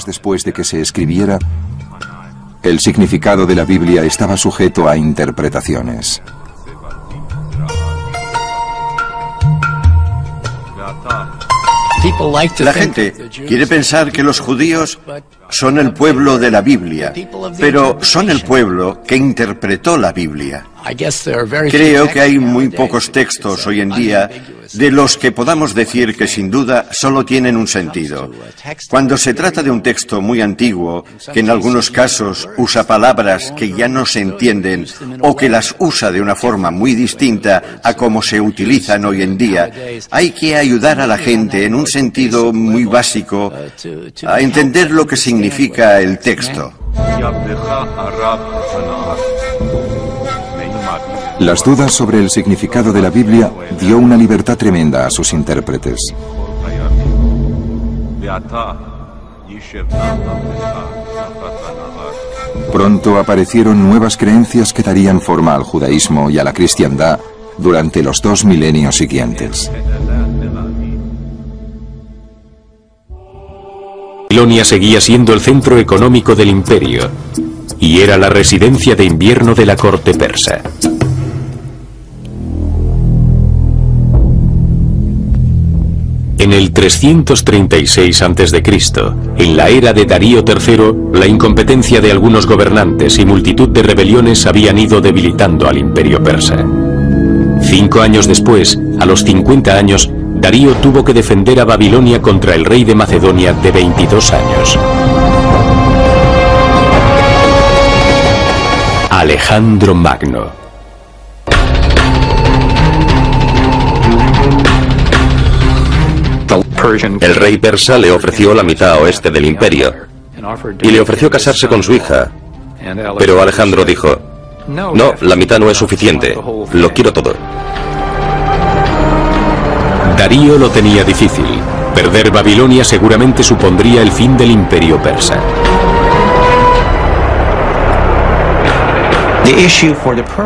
años después de que se escribiera, el significado de la Biblia estaba sujeto a interpretaciones. La gente quiere pensar que los judíos son el pueblo de la Biblia, pero son el pueblo que interpretó la Biblia. Creo que hay muy pocos textos hoy en día de los que podamos decir que sin duda solo tienen un sentido. Cuando se trata de un texto muy antiguo, que en algunos casos usa palabras que ya no se entienden o que las usa de una forma muy distinta a como se utilizan hoy en día, hay que ayudar a la gente en un sentido muy básico a entender lo que significa el texto. Las dudas sobre el significado de la Biblia dio una libertad tremenda a sus intérpretes. Pronto aparecieron nuevas creencias que darían forma al judaísmo y a la cristiandad durante los 2 milenios siguientes. Babilonia seguía siendo el centro económico del imperio y era la residencia de invierno de la corte persa. En el 336 a.C., en la era de Darío III, la incompetencia de algunos gobernantes y multitud de rebeliones habían ido debilitando al imperio persa. 5 años después, a los 50 años, Darío tuvo que defender a Babilonia contra el rey de Macedonia de 22 años. Alejandro Magno. El rey persa le ofreció la mitad oeste del imperio y le ofreció casarse con su hija, pero Alejandro dijo: no, la mitad no es suficiente, lo quiero todo. Darío lo tenía difícil. Perder Babilonia seguramente supondría el fin del imperio persa.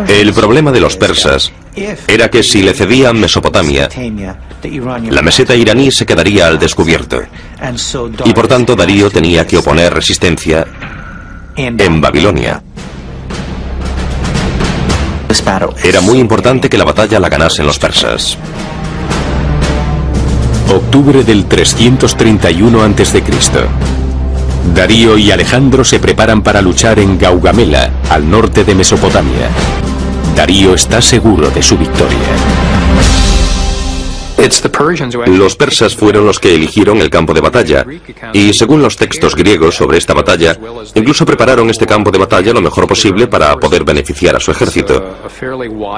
El problema de los persas era que si le cedían Mesopotamia, la meseta iraní se quedaría al descubierto, y por tanto Darío tenía que oponer resistencia en Babilonia. Era muy importante que la batalla la ganasen los persas. Octubre del 331 a.C. Darío y Alejandro se preparan para luchar en Gaugamela, al norte de Mesopotamia. Darío está seguro de su victoria. Los persas fueron los que eligieron el campo de batalla, y según los textos griegos sobre esta batalla, incluso prepararon este campo de batalla lo mejor posible para poder beneficiar a su ejército.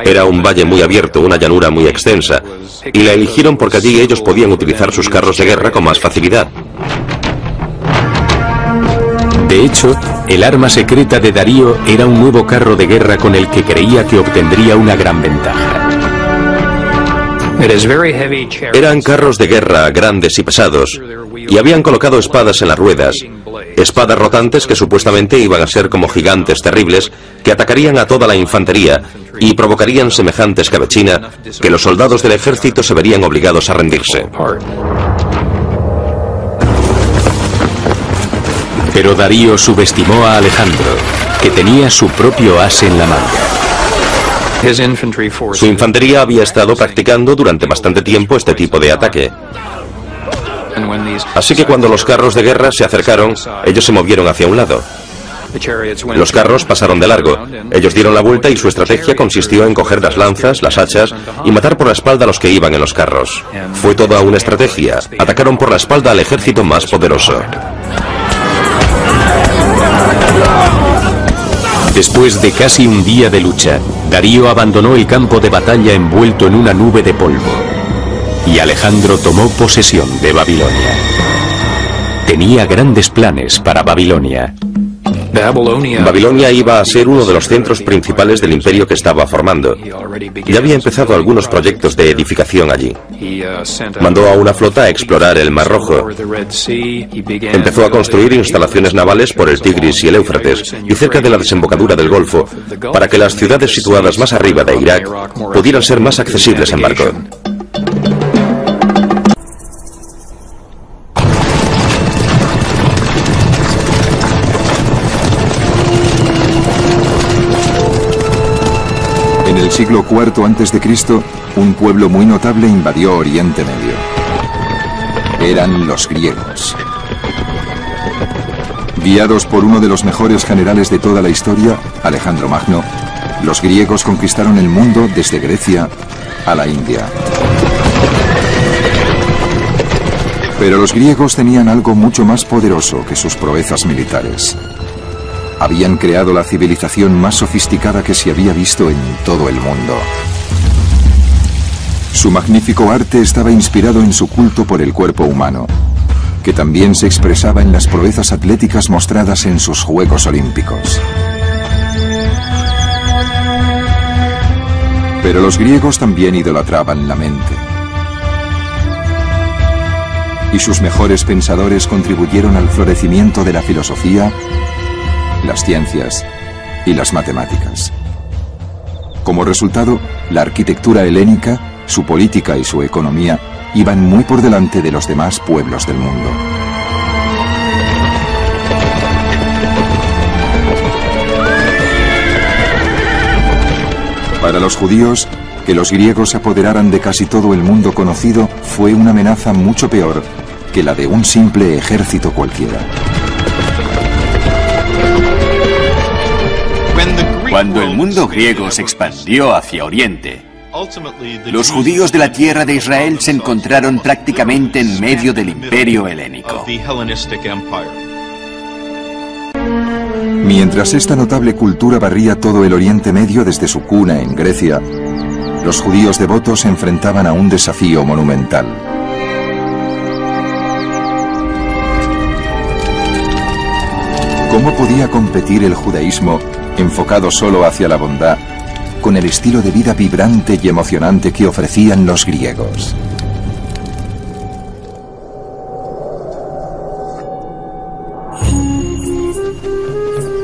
Era un valle muy abierto, una llanura muy extensa, y la eligieron porque allí ellos podían utilizar sus carros de guerra con más facilidad. De hecho, el arma secreta de Darío era un nuevo carro de guerra con el que creía que obtendría una gran ventaja. Eran carros de guerra grandes y pesados, y habían colocado espadas en las ruedas, espadas rotantes que supuestamente iban a ser como gigantes terribles que atacarían a toda la infantería y provocarían semejante escabechina que los soldados del ejército se verían obligados a rendirse. Pero Darío subestimó a Alejandro, que tenía su propio as en la manga. Su infantería había estado practicando durante bastante tiempo este tipo de ataque. Así que cuando los carros de guerra se acercaron, ellos se movieron hacia un lado. Los carros pasaron de largo. Ellos dieron la vuelta y su estrategia consistió en coger las lanzas, las hachas y matar por la espalda a los que iban en los carros. Fue toda una estrategia. Atacaron por la espalda al ejército más poderoso. Después de casi un día de lucha, Darío abandonó el campo de batalla envuelto en una nube de polvo, y Alejandro tomó posesión de Babilonia. Tenía grandes planes para Babilonia. Babilonia iba a ser uno de los centros principales del imperio que estaba formando. Ya había empezado algunos proyectos de edificación allí. Mandó a una flota a explorar el Mar Rojo. Empezó a construir instalaciones navales por el Tigris y el Éufrates y cerca de la desembocadura del Golfo, para que las ciudades situadas más arriba de Irak pudieran ser más accesibles en barco. siglo IV a.C., un pueblo muy notable invadió Oriente Medio. Eran los griegos. Guiados por uno de los mejores generales de toda la historia, Alejandro Magno, los griegos conquistaron el mundo desde Grecia a la India. Pero los griegos tenían algo mucho más poderoso que sus proezas militares. Habían creado la civilización más sofisticada que se había visto en todo el mundo. Su magnífico arte estaba inspirado en su culto por el cuerpo humano, que también se expresaba en las proezas atléticas mostradas en sus Juegos Olímpicos. Pero los griegos también idolatraban la mente. Y sus mejores pensadores contribuyeron al florecimiento de la filosofía, las ciencias y las matemáticas. Como resultado, la arquitectura helénica, su política y su economía iban muy por delante de los demás pueblos del mundo. Para los judíos, que los griegos se apoderaran de casi todo el mundo conocido fue una amenaza mucho peor que la de un simple ejército cualquiera. Cuando el mundo griego se expandió hacia Oriente, los judíos de la tierra de Israel se encontraron prácticamente en medio del imperio helénico. Mientras esta notable cultura barría todo el Oriente Medio desde su cuna en Grecia, los judíos devotos se enfrentaban a un desafío monumental. ¿Cómo podía competir el judaísmo, enfocado solo hacia la bondad, con el estilo de vida vibrante y emocionante que ofrecían los griegos?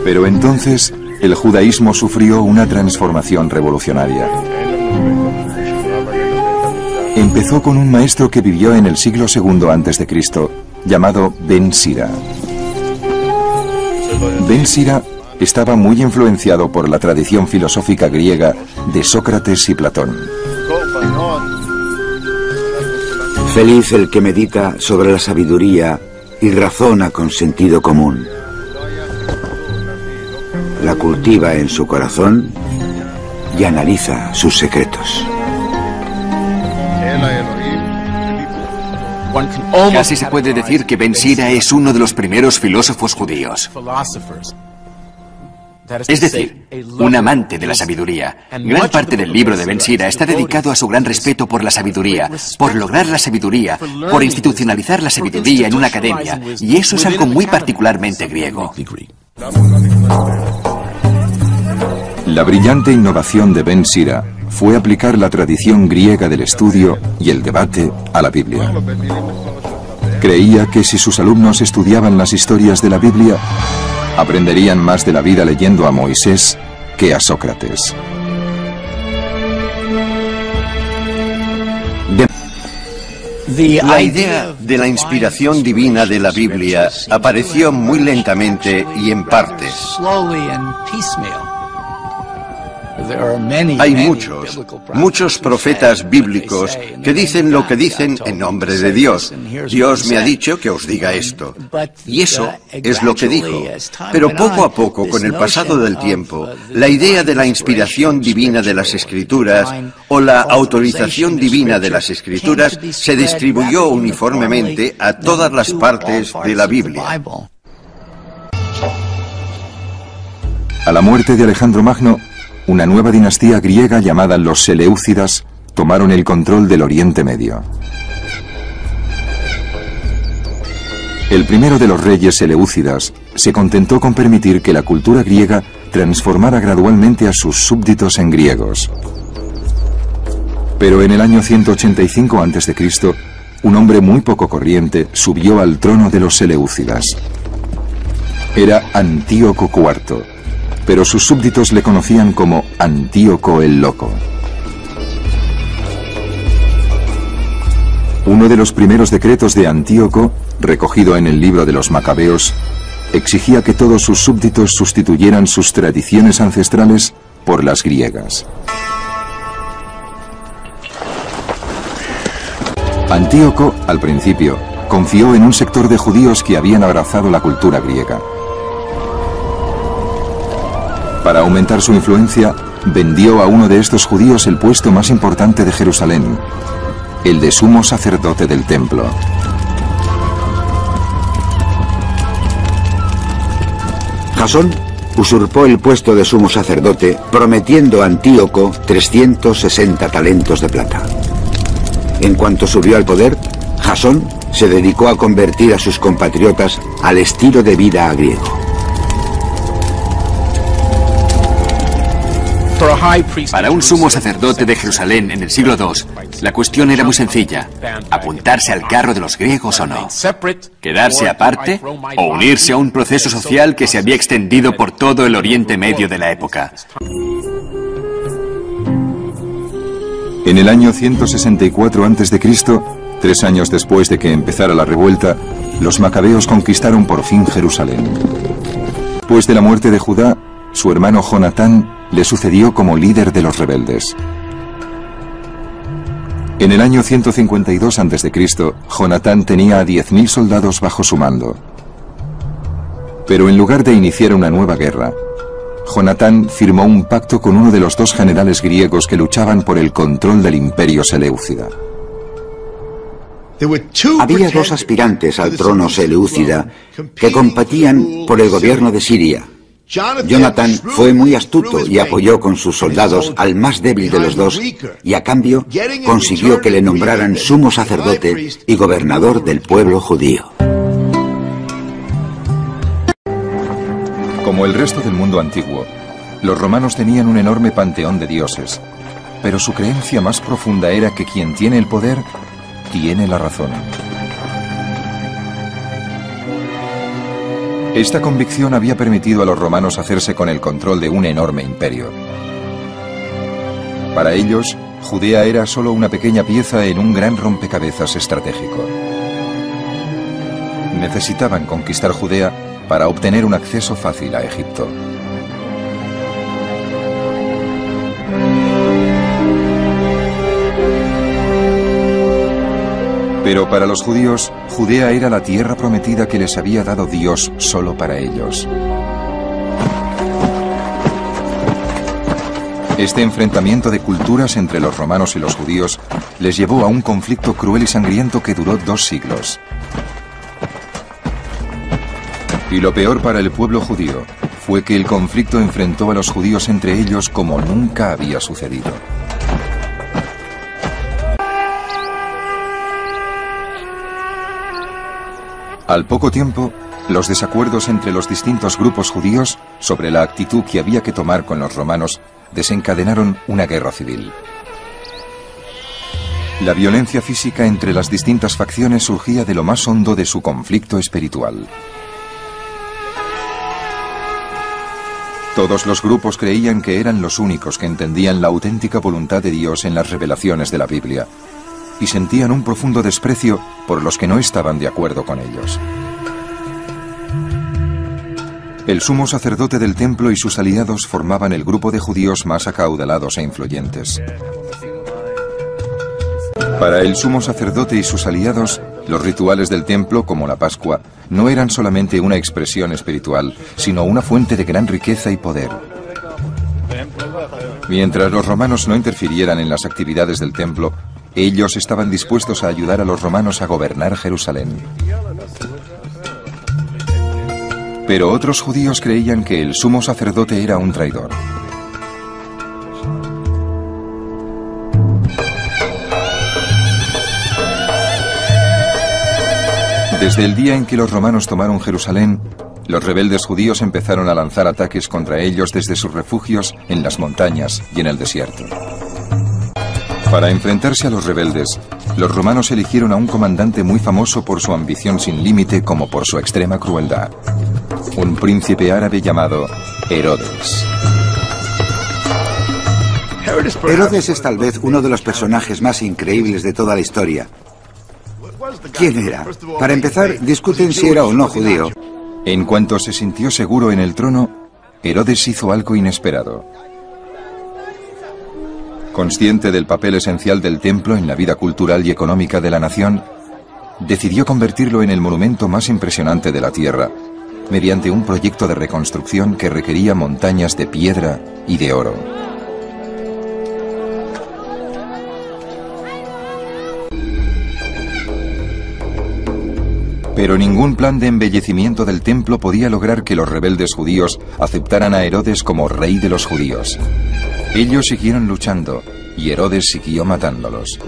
Pero entonces, el judaísmo sufrió una transformación revolucionaria. Empezó con un maestro que vivió en el siglo II a.C., llamado Ben Sira. Ben Sira estaba muy influenciado por la tradición filosófica griega de Sócrates y Platón. Feliz el que medita sobre la sabiduría y razona con sentido común. La cultiva en su corazón y analiza sus secretos. Casi se puede decir que Ben Sira es uno de los primeros filósofos judíos. Es decir, un amante de la sabiduría. Gran parte del libro de Ben Sira está dedicado a su gran respeto por la sabiduría, por lograr la sabiduría, por institucionalizar la sabiduría en una academia, y eso es algo muy particularmente griego. La brillante innovación de Ben Sira fue aplicar la tradición griega del estudio y el debate a la Biblia. Creía que si sus alumnos estudiaban las historias de la Biblia, aprenderían más de la vida leyendo a Moisés que a Sócrates. La idea de la inspiración divina de la Biblia apareció muy lentamente y en partes. Hay muchos profetas bíblicos que dicen lo que dicen en nombre de Dios. Dios me ha dicho que os diga esto. Y eso es lo que dijo. Pero poco a poco, con el pasado del tiempo, la idea de la inspiración divina de las Escrituras o la autorización divina de las Escrituras se distribuyó uniformemente a todas las partes de la Biblia. A la muerte de Alejandro Magno, una nueva dinastía griega llamada los Seleucidas tomaron el control del Oriente Medio. El primero de los reyes seleucidas se contentó con permitir que la cultura griega transformara gradualmente a sus súbditos en griegos. Pero en el año 185 a.C., un hombre muy poco corriente subió al trono de los Seleucidas. Era Antíoco IV. Pero sus súbditos le conocían como Antíoco el Loco. Uno de los primeros decretos de Antíoco, recogido en el libro de los Macabeos, exigía que todos sus súbditos sustituyeran sus tradiciones ancestrales por las griegas. Antíoco, al principio, confió en un sector de judíos que habían abrazado la cultura griega. Para aumentar su influencia, vendió a uno de estos judíos el puesto más importante de Jerusalén, el de sumo sacerdote del templo. Jasón usurpó el puesto de sumo sacerdote, prometiendo a Antíoco 360 talentos de plata. En cuanto subió al poder, Jasón se dedicó a convertir a sus compatriotas al estilo de vida griego. Para un sumo sacerdote de Jerusalén en el siglo II, la cuestión era muy sencilla: apuntarse al carro de los griegos o no, quedarse aparte o unirse a un proceso social que se había extendido por todo el Oriente Medio de la época. En el año 164 a.C., 3 años después de que empezara la revuelta, los macabeos conquistaron por fin Jerusalén. Después de la muerte de Judá, su hermano Jonatán le sucedió como líder de los rebeldes. En el año 152 a.C., Jonatán tenía a 10.000 soldados bajo su mando. Pero en lugar de iniciar una nueva guerra, Jonatán firmó un pacto con uno de los dos generales griegos que luchaban por el control del imperio seleucida. Había dos aspirantes al trono seleucida que competían por el gobierno de Siria. Jonatán fue muy astuto y apoyó con sus soldados al más débil de los dos, y a cambio consiguió que le nombraran sumo sacerdote y gobernador del pueblo judío. Como el resto del mundo antiguo, los romanos tenían un enorme panteón de dioses, pero su creencia más profunda era que quien tiene el poder tiene la razón. Esta convicción había permitido a los romanos hacerse con el control de un enorme imperio. Para ellos, Judea era solo una pequeña pieza en un gran rompecabezas estratégico. Necesitaban conquistar Judea para obtener un acceso fácil a Egipto. Pero para los judíos, Judea era la tierra prometida que les había dado Dios solo para ellos. Este enfrentamiento de culturas entre los romanos y los judíos les llevó a un conflicto cruel y sangriento que duró 2 siglos. Y lo peor para el pueblo judío fue que el conflicto enfrentó a los judíos entre ellos como nunca había sucedido. Al poco tiempo, los desacuerdos entre los distintos grupos judíos sobre la actitud que había que tomar con los romanos desencadenaron una guerra civil. La violencia física entre las distintas facciones surgía de lo más hondo de su conflicto espiritual. Todos los grupos creían que eran los únicos que entendían la auténtica voluntad de Dios en las revelaciones de la Biblia, y sentían un profundo desprecio por los que no estaban de acuerdo con ellos. El sumo sacerdote del templo y sus aliados formaban el grupo de judíos más acaudalados e influyentes. Para el sumo sacerdote y sus aliados, los rituales del templo, como la Pascua, no eran solamente una expresión espiritual, sino una fuente de gran riqueza y poder. Mientras los romanos no interfirieran en las actividades del templo, ellos estaban dispuestos a ayudar a los romanos a gobernar Jerusalén. Pero otros judíos creían que el sumo sacerdote era un traidor. Desde el día en que los romanos tomaron Jerusalén, los rebeldes judíos empezaron a lanzar ataques contra ellos desde sus refugios en las montañas y en el desierto. Para enfrentarse a los rebeldes, los romanos eligieron a un comandante muy famoso por su ambición sin límite como por su extrema crueldad. Un príncipe árabe llamado Herodes. Herodes es tal vez uno de los personajes más increíbles de toda la historia. ¿Quién era? Para empezar, discuten si era o no judío. En cuanto se sintió seguro en el trono, Herodes hizo algo inesperado. Consciente del papel esencial del templo en la vida cultural y económica de la nación, decidió convertirlo en el monumento más impresionante de la tierra, mediante un proyecto de reconstrucción que requería montañas de piedra y de oro. Pero ningún plan de embellecimiento del templo podía lograr que los rebeldes judíos aceptaran a Herodes como rey de los judíos. Ellos siguieron luchando y Herodes siguió matándolos.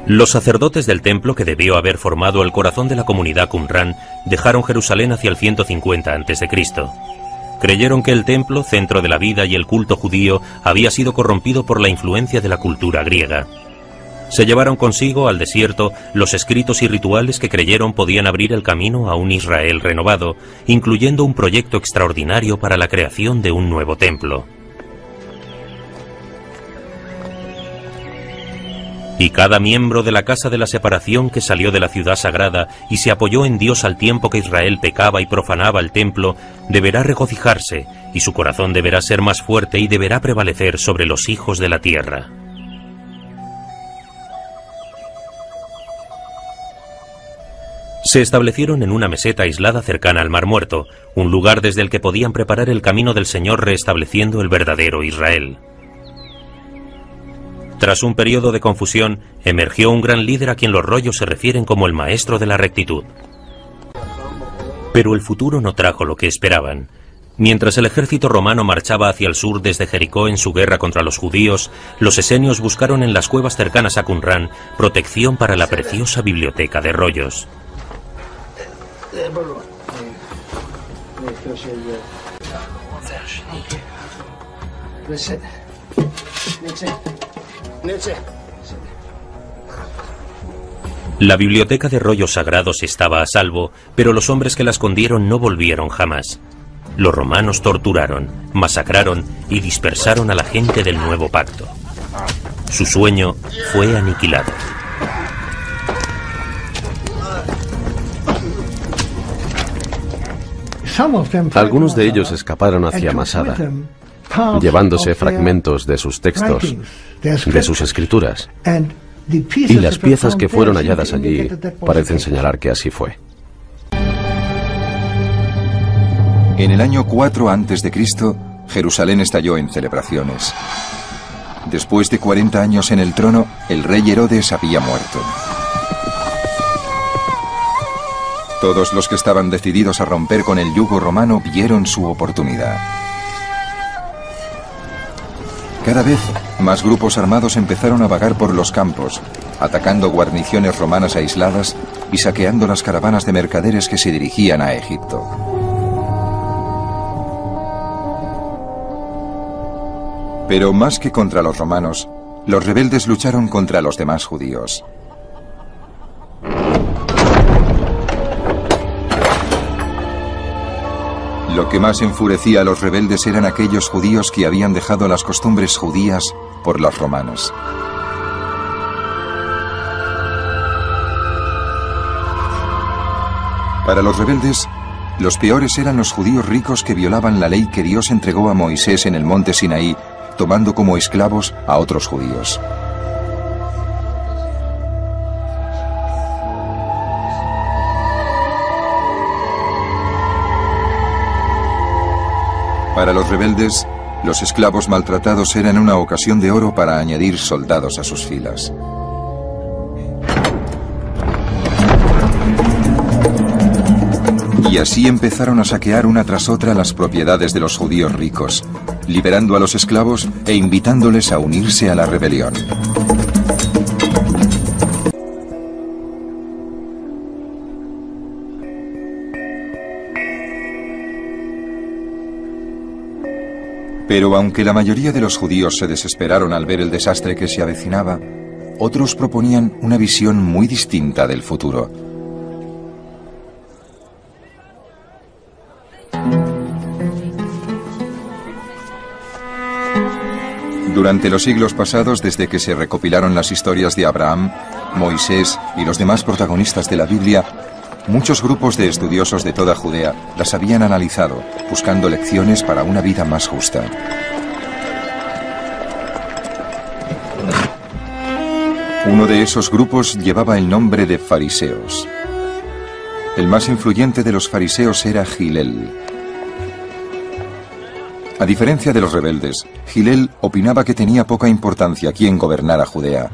Los sacerdotes del templo, que debió haber formado el corazón de la comunidad Qumrán, dejaron Jerusalén hacia el 150 a.C. Creyeron que el templo, centro de la vida y el culto judío, había sido corrompido por la influencia de la cultura griega. Se llevaron consigo al desierto los escritos y rituales que creyeron podían abrir el camino a un Israel renovado, incluyendo un proyecto extraordinario para la creación de un nuevo templo. Y cada miembro de la casa de la separación que salió de la ciudad sagrada y se apoyó en Dios al tiempo que Israel pecaba y profanaba el templo, deberá regocijarse, y su corazón deberá ser más fuerte y deberá prevalecer sobre los hijos de la tierra. Se establecieron en una meseta aislada cercana al Mar Muerto, un lugar desde el que podían preparar el camino del Señor restableciendo el verdadero Israel. Tras un periodo de confusión, emergió un gran líder a quien los rollos se refieren como el maestro de la rectitud. Pero el futuro no trajo lo que esperaban. Mientras el ejército romano marchaba hacia el sur desde Jericó en su guerra contra los judíos, los esenios buscaron en las cuevas cercanas a Qumrán protección para la preciosa biblioteca de rollos. La biblioteca de rollos sagrados estaba a salvo, pero los hombres que la escondieron no volvieron jamás. Los romanos torturaron, masacraron y dispersaron a la gente del nuevo pacto. Su sueño fue aniquilado. Algunos de ellos escaparon hacia Masada, llevándose fragmentos de sus textos, de sus escrituras, y las piezas que fueron halladas allí parecen señalar que así fue. En el año 4 a.C., Jerusalén estalló en celebraciones. Después de 40 años en el trono, el rey Herodes había muerto. Todos los que estaban decididos a romper con el yugo romano vieron su oportunidad. Cada vez más grupos armados empezaron a vagar por los campos, atacando guarniciones romanas aisladas y saqueando las caravanas de mercaderes que se dirigían a Egipto. Pero más que contra los romanos, los rebeldes lucharon contra los demás judíos. Lo que más enfurecía a los rebeldes eran aquellos judíos que habían dejado las costumbres judías por las romanas. Para los rebeldes, los peores eran los judíos ricos que violaban la ley que Dios entregó a Moisés en el monte Sinaí, tomando como esclavos a otros judíos. Para los rebeldes, los esclavos maltratados eran una ocasión de oro para añadir soldados a sus filas. Y así empezaron a saquear una tras otra las propiedades de los judíos ricos, liberando a los esclavos e invitándoles a unirse a la rebelión. Pero aunque la mayoría de los judíos se desesperaron al ver el desastre que se avecinaba, otros proponían una visión muy distinta del futuro. Durante los siglos pasados, desde que se recopilaron las historias de Abraham, Moisés y los demás protagonistas de la Biblia, muchos grupos de estudiosos de toda Judea las habían analizado, buscando lecciones para una vida más justa. Uno de esos grupos llevaba el nombre de fariseos. El más influyente de los fariseos era Hillel. A diferencia de los rebeldes, Hillel opinaba que tenía poca importancia quién gobernara Judea.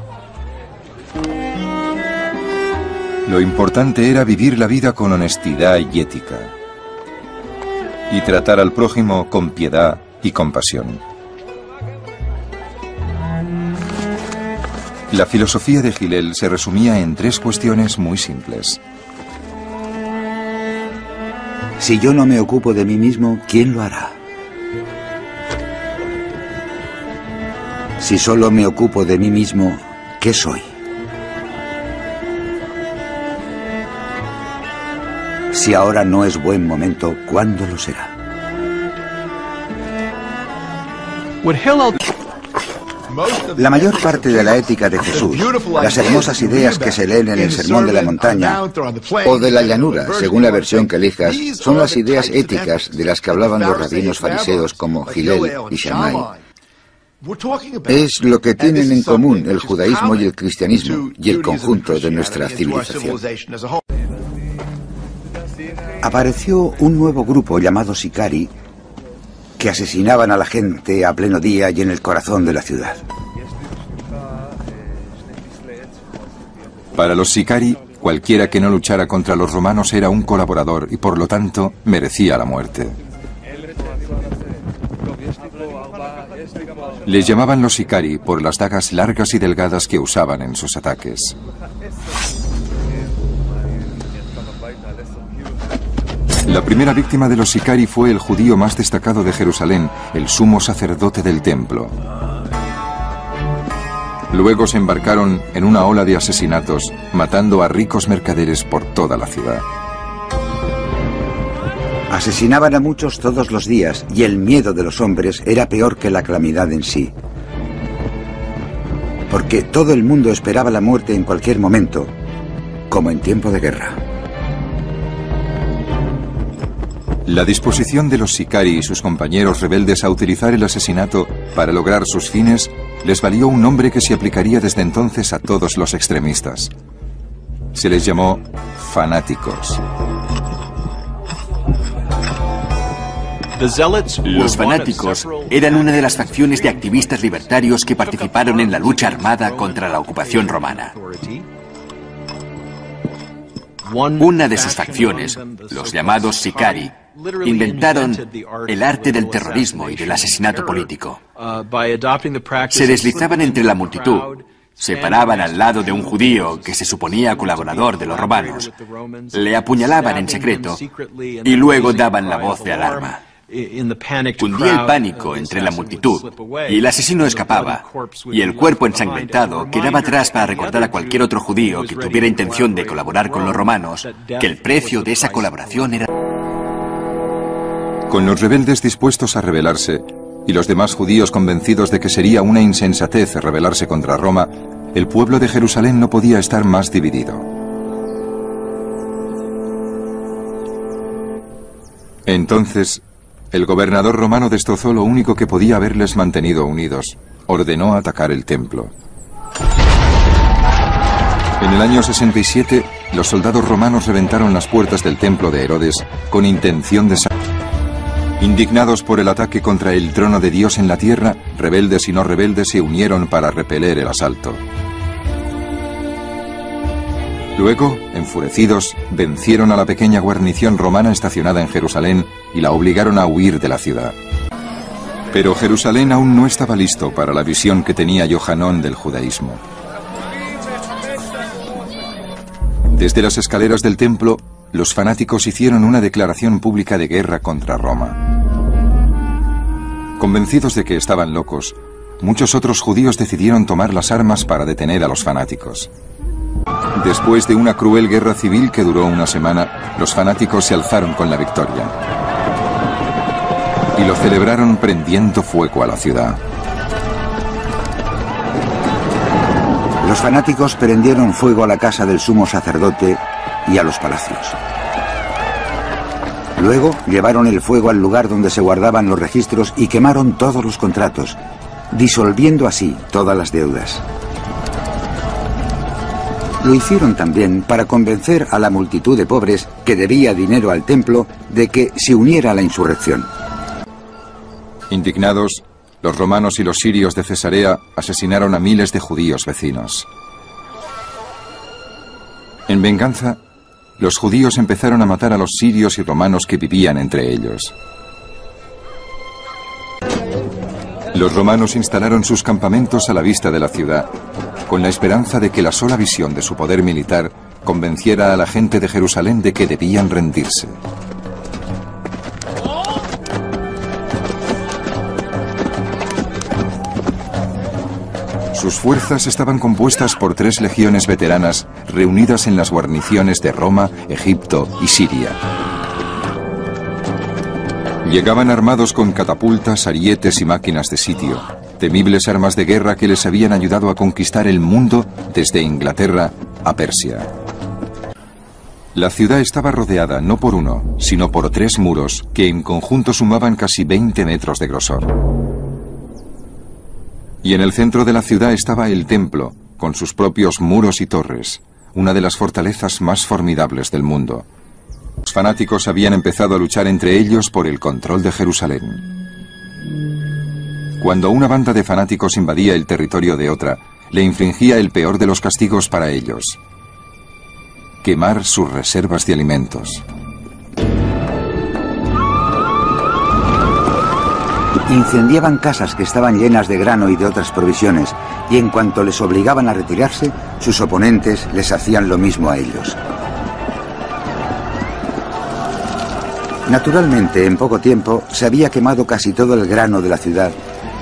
Lo importante era vivir la vida con honestidad y ética, y tratar al prójimo con piedad y compasión. La filosofía de Hillel se resumía en 3 cuestiones muy simples. Si yo no me ocupo de mí mismo, ¿quién lo hará? Si solo me ocupo de mí mismo, ¿qué soy? Si ahora no es buen momento, ¿cuándo lo será? La mayor parte de la ética de Jesús, las hermosas ideas que se leen en el Sermón de la Montaña o de la llanura, según la versión que elijas, son las ideas éticas de las que hablaban los rabinos fariseos como Hillel y Shammai. Es lo que tienen en común el judaísmo y el cristianismo y el conjunto de nuestra civilización. Apareció un nuevo grupo llamado Sicari que asesinaban a la gente a pleno día y en el corazón de la ciudad. Para los Sicari, cualquiera que no luchara contra los romanos era un colaborador y por lo tanto merecía la muerte. Les llamaban los Sicari por las dagas largas y delgadas que usaban en sus ataques. La primera víctima de los Sicari fue el judío más destacado de Jerusalén, el sumo sacerdote del templo. Luego se embarcaron en una ola de asesinatos, matando a ricos mercaderes por toda la ciudad. Asesinaban a muchos todos los días y el miedo de los hombres era peor que la calamidad en sí. Porque todo el mundo esperaba la muerte en cualquier momento, como en tiempo de guerra. La disposición de los Sicari y sus compañeros rebeldes a utilizar el asesinato para lograr sus fines les valió un nombre que se aplicaría desde entonces a todos los extremistas. Se les llamó fanáticos. Los fanáticos eran una de las facciones de activistas libertarios que participaron en la lucha armada contra la ocupación romana. Una de sus facciones, los llamados Sicari, inventaron el arte del terrorismo y del asesinato político. Se deslizaban entre la multitud, se paraban al lado de un judío que se suponía colaborador de los romanos, le apuñalaban en secreto y luego daban la voz de alarma. Cundía el pánico entre la multitud y el asesino escapaba y el cuerpo ensangrentado quedaba atrás para recordar a cualquier otro judío que tuviera intención de colaborar con los romanos que el precio de esa colaboración era... Con los rebeldes dispuestos a rebelarse y los demás judíos convencidos de que sería una insensatez rebelarse contra Roma, el pueblo de Jerusalén no podía estar más dividido. Entonces, el gobernador romano destrozó lo único que podía haberles mantenido unidos. Ordenó atacar el templo. En el año 67, los soldados romanos reventaron las puertas del templo de Herodes con intención de... Indignados por el ataque contra el trono de Dios en la tierra, rebeldes y no rebeldes se unieron para repeler el asalto. Luego, enfurecidos, vencieron a la pequeña guarnición romana estacionada en Jerusalén y la obligaron a huir de la ciudad. Pero Jerusalén aún no estaba listo para la visión que tenía Johanón del judaísmo. Desde las escaleras del templo, los fanáticos hicieron una declaración pública de guerra contra Roma. Convencidos de que estaban locos, muchos otros judíos decidieron tomar las armas para detener a los fanáticos. Después de una cruel guerra civil que duró una semana, los fanáticos se alzaron con la victoria. Y lo celebraron prendiendo fuego a la ciudad. Los fanáticos prendieron fuego a la casa del sumo sacerdote y a los palacios. Luego llevaron el fuego al lugar donde se guardaban los registros y quemaron todos los contratos, disolviendo así todas las deudas. Lo hicieron también para convencer a la multitud de pobres que debía dinero al templo de que se uniera a la insurrección. Indignados, los romanos y los sirios de Cesarea asesinaron a miles de judíos vecinos. En venganza, los judíos empezaron a matar a los sirios y romanos que vivían entre ellos. Los romanos instalaron sus campamentos a la vista de la ciudad, con la esperanza de que la sola visión de su poder militar convenciera a la gente de Jerusalén de que debían rendirse. Sus fuerzas estaban compuestas por 3 legiones veteranas reunidas en las guarniciones de Roma, Egipto y Siria. Llegaban armados con catapultas, arietes y máquinas de sitio, temibles armas de guerra que les habían ayudado a conquistar el mundo desde Inglaterra a Persia. La ciudad estaba rodeada no por uno, sino por 3 muros que en conjunto sumaban casi 20 metros de grosor. Y en el centro de la ciudad estaba el templo, con sus propios muros y torres, una de las fortalezas más formidables del mundo. Los fanáticos habían empezado a luchar entre ellos por el control de Jerusalén. Cuando una banda de fanáticos invadía el territorio de otra, le infligía el peor de los castigos para ellos: quemar sus reservas de alimentos. Incendiaban casas que estaban llenas de grano y de otras provisiones, y en cuanto les obligaban a retirarse, sus oponentes les hacían lo mismo a ellos. Naturalmente, en poco tiempo, se había quemado casi todo el grano de la ciudad,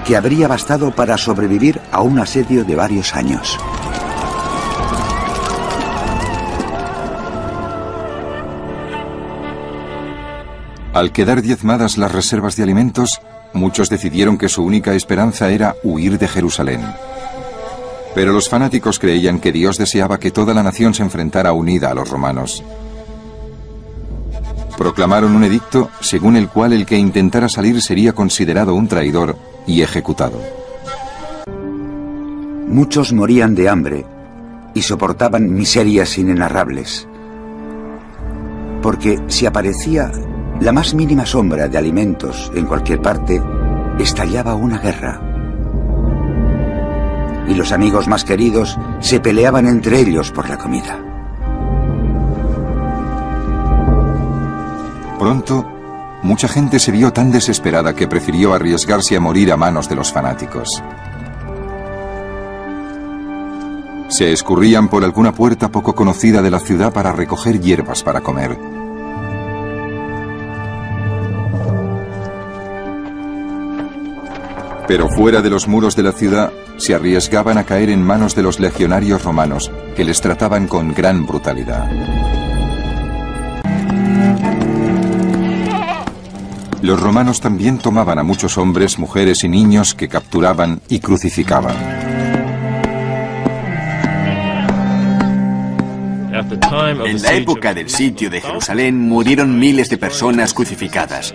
que habría bastado para sobrevivir a un asedio de varios años. Al quedar diezmadas las reservas de alimentos, muchos decidieron que su única esperanza era huir de Jerusalén. Pero los fanáticos creían que Dios deseaba que toda la nación se enfrentara unida a los romanos. Proclamaron un edicto según el cual el que intentara salir sería considerado un traidor y ejecutado. Muchos morían de hambre y soportaban miserias inenarrables, porque si aparecía la más mínima sombra de alimentos en cualquier parte, estallaba una guerra. Y los amigos más queridos se peleaban entre ellos por la comida. Pronto, mucha gente se vio tan desesperada que prefirió arriesgarse a morir a manos de los fanáticos. Se escurrían por alguna puerta poco conocida de la ciudad para recoger hierbas para comer. Pero fuera de los muros de la ciudad, se arriesgaban a caer en manos de los legionarios romanos, que les trataban con gran brutalidad. Los romanos también tomaban a muchos hombres, mujeres y niños que capturaban y crucificaban. En la época del sitio de Jerusalén murieron miles de personas crucificadas.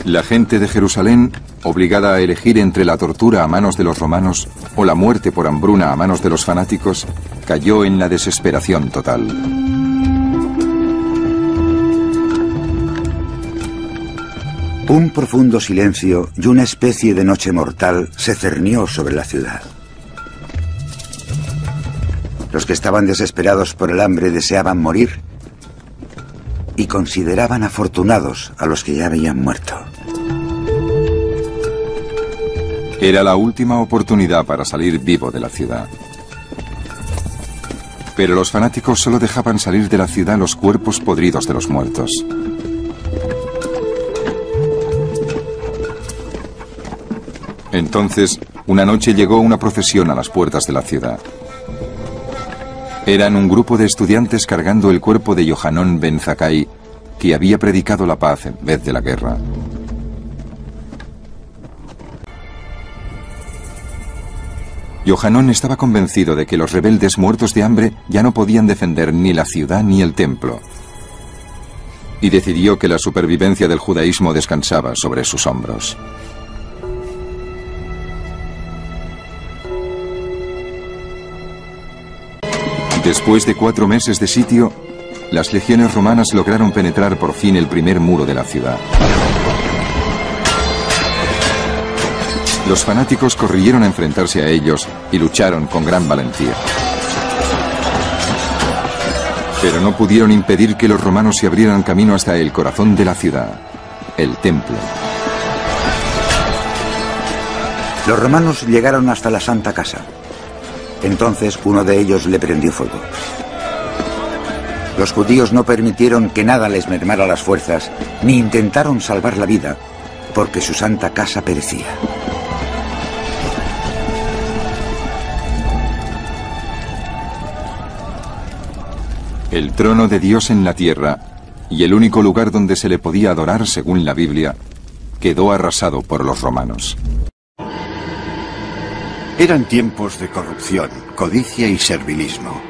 La gente de Jerusalén, obligada a elegir entre la tortura a manos de los romanos o la muerte por hambruna a manos de los fanáticos, cayó en la desesperación total. Un profundo silencio y una especie de noche mortal se cernió sobre la ciudad. Los que estaban desesperados por el hambre deseaban morir y consideraban afortunados a los que ya habían muerto. Era la última oportunidad para salir vivo de la ciudad. Pero los fanáticos solo dejaban salir de la ciudad los cuerpos podridos de los muertos. Entonces, una noche llegó una procesión a las puertas de la ciudad. Eran un grupo de estudiantes cargando el cuerpo de Yohanan ben Zakkai, que había predicado la paz en vez de la guerra. Yohanan estaba convencido de que los rebeldes muertos de hambre ya no podían defender ni la ciudad ni el templo, y decidió que la supervivencia del judaísmo descansaba sobre sus hombros. Después de 4 meses de sitio, las legiones romanas lograron penetrar por fin el primer muro de la ciudad. Los fanáticos corrieron a enfrentarse a ellos y lucharon con gran valentía. Pero no pudieron impedir que los romanos se abrieran camino hasta el corazón de la ciudad, el templo. Los romanos llegaron hasta la Santa Casa. Entonces uno de ellos le prendió fuego. Los judíos no permitieron que nada les mermara las fuerzas, ni intentaron salvar la vida, porque su Santa Casa perecía. El trono de Dios en la tierra, y el único lugar donde se le podía adorar según la Biblia, quedó arrasado por los romanos. Eran tiempos de corrupción, codicia y servilismo.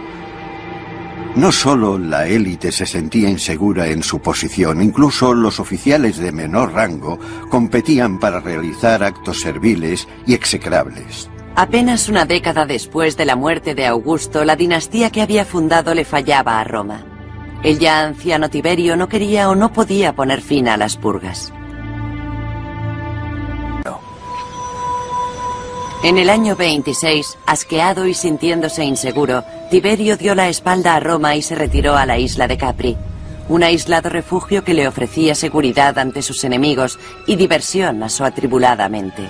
No solo la élite se sentía insegura en su posición, incluso los oficiales de menor rango competían para realizar actos serviles y execrables. Apenas una década después de la muerte de Augusto, la dinastía que había fundado le fallaba a Roma. El ya anciano Tiberio no quería o no podía poner fin a las purgas. En el año 26, asqueado y sintiéndose inseguro, Tiberio dio la espalda a Roma y se retiró a la isla de Capri, un aislado refugio que le ofrecía seguridad ante sus enemigos y diversión a su atribulada mente.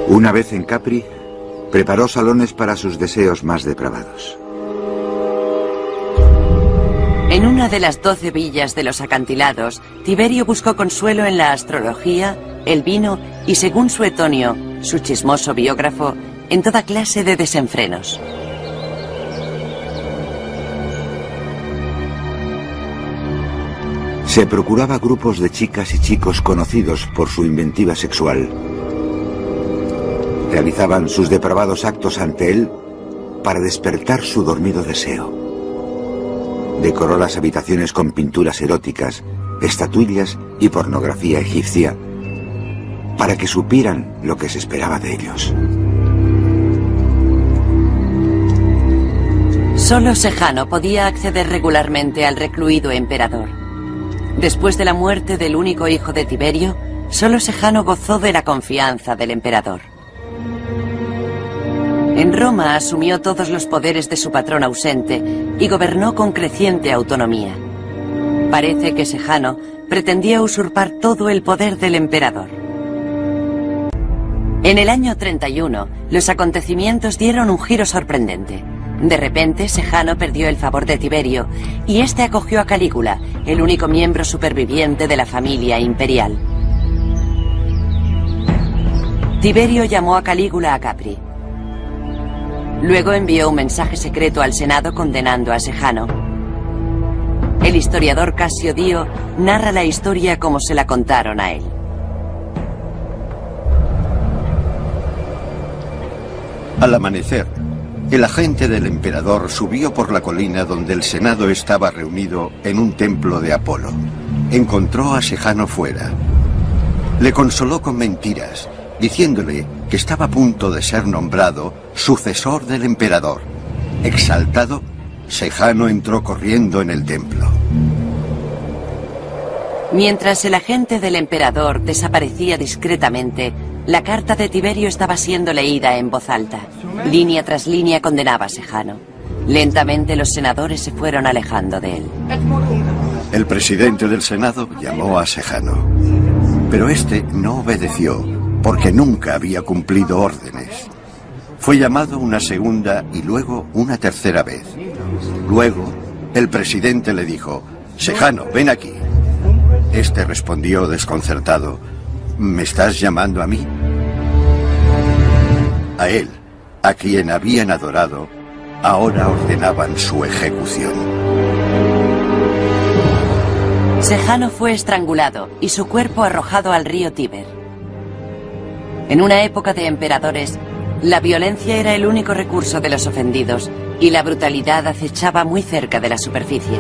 Una vez en Capri, preparó salones para sus deseos más depravados. En una de las 12 villas de los acantilados, Tiberio buscó consuelo en la astrología, el vino y, según Suetonio, su chismoso biógrafo, en toda clase de desenfrenos. Se procuraba grupos de chicas y chicos conocidos por su inventiva sexual. Realizaban sus depravados actos ante él para despertar su dormido deseo. Decoró las habitaciones con pinturas eróticas, estatuillas y pornografía egipcia, para que supieran lo que se esperaba de ellos. Solo Sejano podía acceder regularmente al recluido emperador. Después de la muerte del único hijo de Tiberio, solo Sejano gozó de la confianza del emperador. En Roma asumió todos los poderes de su patrón ausente y gobernó con creciente autonomía. Parece que Sejano pretendía usurpar todo el poder del emperador. En el año 31, los acontecimientos dieron un giro sorprendente. De repente, Sejano perdió el favor de Tiberio y este acogió a Calígula, el único miembro superviviente de la familia imperial. Tiberio llamó a Calígula a Capri. Luego envió un mensaje secreto al Senado condenando a Sejano. El historiador Casio Dio narra la historia como se la contaron a él. Al amanecer, el agente del emperador subió por la colina donde el Senado estaba reunido en un templo de Apolo. Encontró a Sejano fuera. Le consoló con mentiras, diciéndole que estaba a punto de ser nombrado sucesor del emperador. Exaltado, Sejano entró corriendo en el templo. Mientras el agente del emperador desaparecía discretamente, la carta de Tiberio estaba siendo leída en voz alta. Línea tras línea condenaba a Sejano. Lentamente los senadores se fueron alejando de él. El presidente del Senado llamó a Sejano, pero este no obedeció, porque nunca había cumplido órdenes. Fue llamado una segunda y luego una tercera vez. Luego, el presidente le dijo: Sejano, ven aquí. Este respondió desconcertado: ¿Me estás llamando a mí? a él, a quien habían adorado, ahora ordenaban su ejecución. Sejano fue estrangulado y su cuerpo arrojado al río Tíber. En una época de emperadores, la violencia era el único recurso de los ofendidos y la brutalidad acechaba muy cerca de la superficie.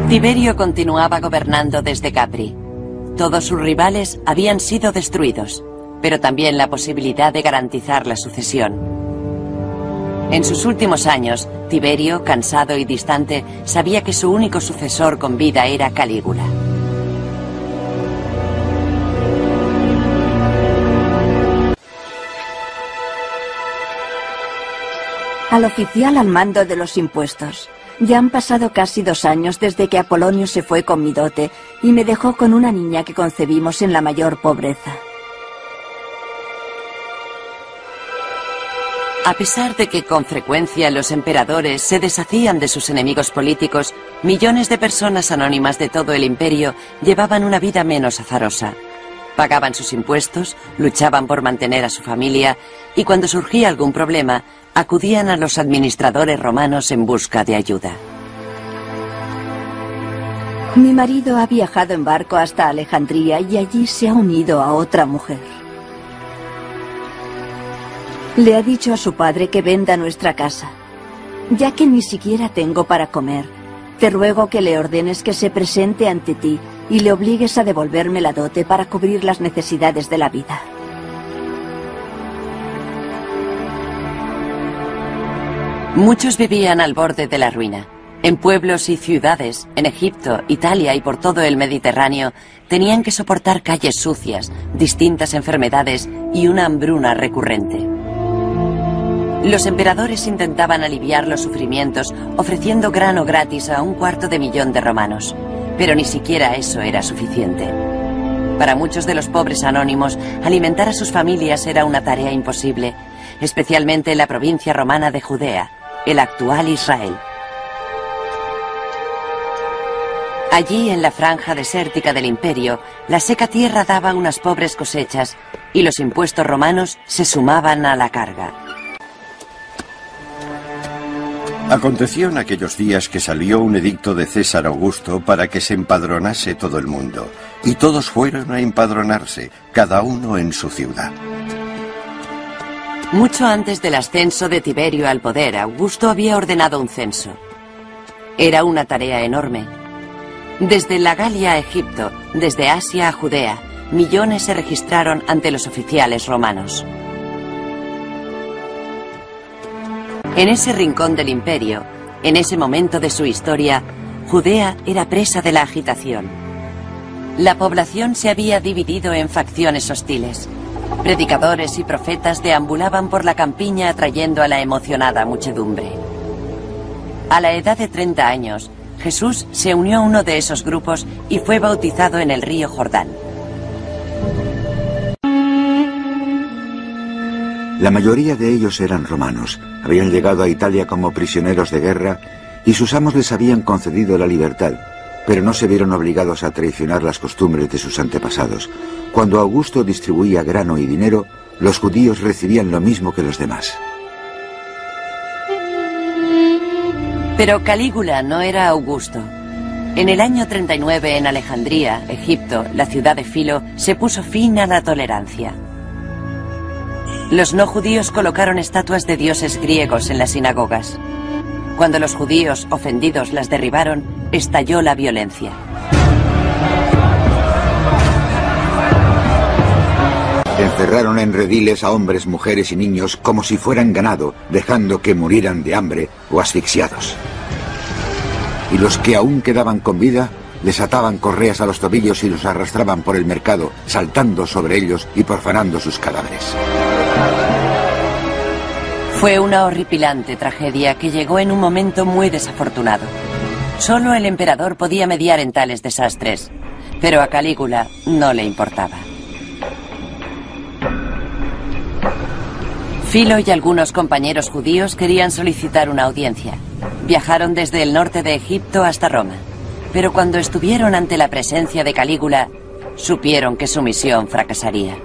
Tiberio continuaba gobernando desde Capri. Todos sus rivales habían sido destruidos, pero también la posibilidad de garantizar la sucesión. En sus últimos años, Tiberio, cansado y distante, sabía que su único sucesor con vida era Calígula. Al oficial al mando de los impuestos. Ya han pasado casi 2 años desde que Apolonio se fue con mi dote y me dejó con una niña que concebimos en la mayor pobreza. A pesar de que con frecuencia los emperadores se deshacían de sus enemigos políticos, millones de personas anónimas de todo el imperio llevaban una vida menos azarosa. Pagaban sus impuestos, luchaban por mantener a su familia y cuando surgía algún problema, acudían a los administradores romanos en busca de ayuda. Mi marido ha viajado en barco hasta Alejandría y allí se ha unido a otra mujer. Le ha dicho a su padre que venda nuestra casa. Ya que ni siquiera tengo para comer, te ruego que le ordenes que se presente ante ti y le obligues a devolverme la dote para cubrir las necesidades de la vida. Muchos vivían al borde de la ruina. En pueblos y ciudades, en Egipto, Italia y por todo el Mediterráneo, tenían que soportar calles sucias, distintas enfermedades y una hambruna recurrente. Los emperadores intentaban aliviar los sufrimientos ofreciendo grano gratis a 250.000 de romanos, pero ni siquiera eso era suficiente. Para muchos de los pobres anónimos, alimentar a sus familias era una tarea imposible, especialmente en la provincia romana de Judea, el actual Israel. Allí, en la franja desértica del imperio, la seca tierra daba unas pobres cosechas y los impuestos romanos se sumaban a la carga. Aconteció en aquellos días que salió un edicto de César Augusto para que se empadronase todo el mundo, y todos fueron a empadronarse, cada uno en su ciudad. Mucho antes del ascenso de Tiberio al poder, Augusto había ordenado un censo. Era una tarea enorme. Desde la Galia a Egipto, desde Asia a Judea, millones se registraron ante los oficiales romanos. En ese rincón del imperio, en ese momento de su historia, Judea era presa de la agitación. La población se había dividido en facciones hostiles. Predicadores y profetas deambulaban por la campiña atrayendo a la emocionada muchedumbre. A la edad de 30 años, Jesús se unió a uno de esos grupos y fue bautizado en el río Jordán. La mayoría de ellos eran romanos, habían llegado a Italia como prisioneros de guerra y sus amos les habían concedido la libertad, pero no se vieron obligados a traicionar las costumbres de sus antepasados. Cuando Augusto distribuía grano y dinero, los judíos recibían lo mismo que los demás. Pero Calígula no era Augusto. En el año 39 en Alejandría, Egipto, la ciudad de Filo, se puso fin a la tolerancia. Los no judíos colocaron estatuas de dioses griegos en las sinagogas. Cuando los judíos, ofendidos, las derribaron, estalló la violencia. Encerraron en rediles a hombres, mujeres y niños como si fueran ganado, dejando que murieran de hambre o asfixiados. Y los que aún quedaban con vida, les ataban correas a los tobillos y los arrastraban por el mercado, saltando sobre ellos y profanando sus cadáveres. Fue una horripilante tragedia que llegó en un momento muy desafortunado. Solo el emperador podía mediar en tales desastres, pero a Calígula no le importaba. Filo y algunos compañeros judíos querían solicitar una audiencia. Viajaron desde el norte de Egipto hasta Roma, pero cuando estuvieron ante la presencia de Calígula, supieron que su misión fracasaría.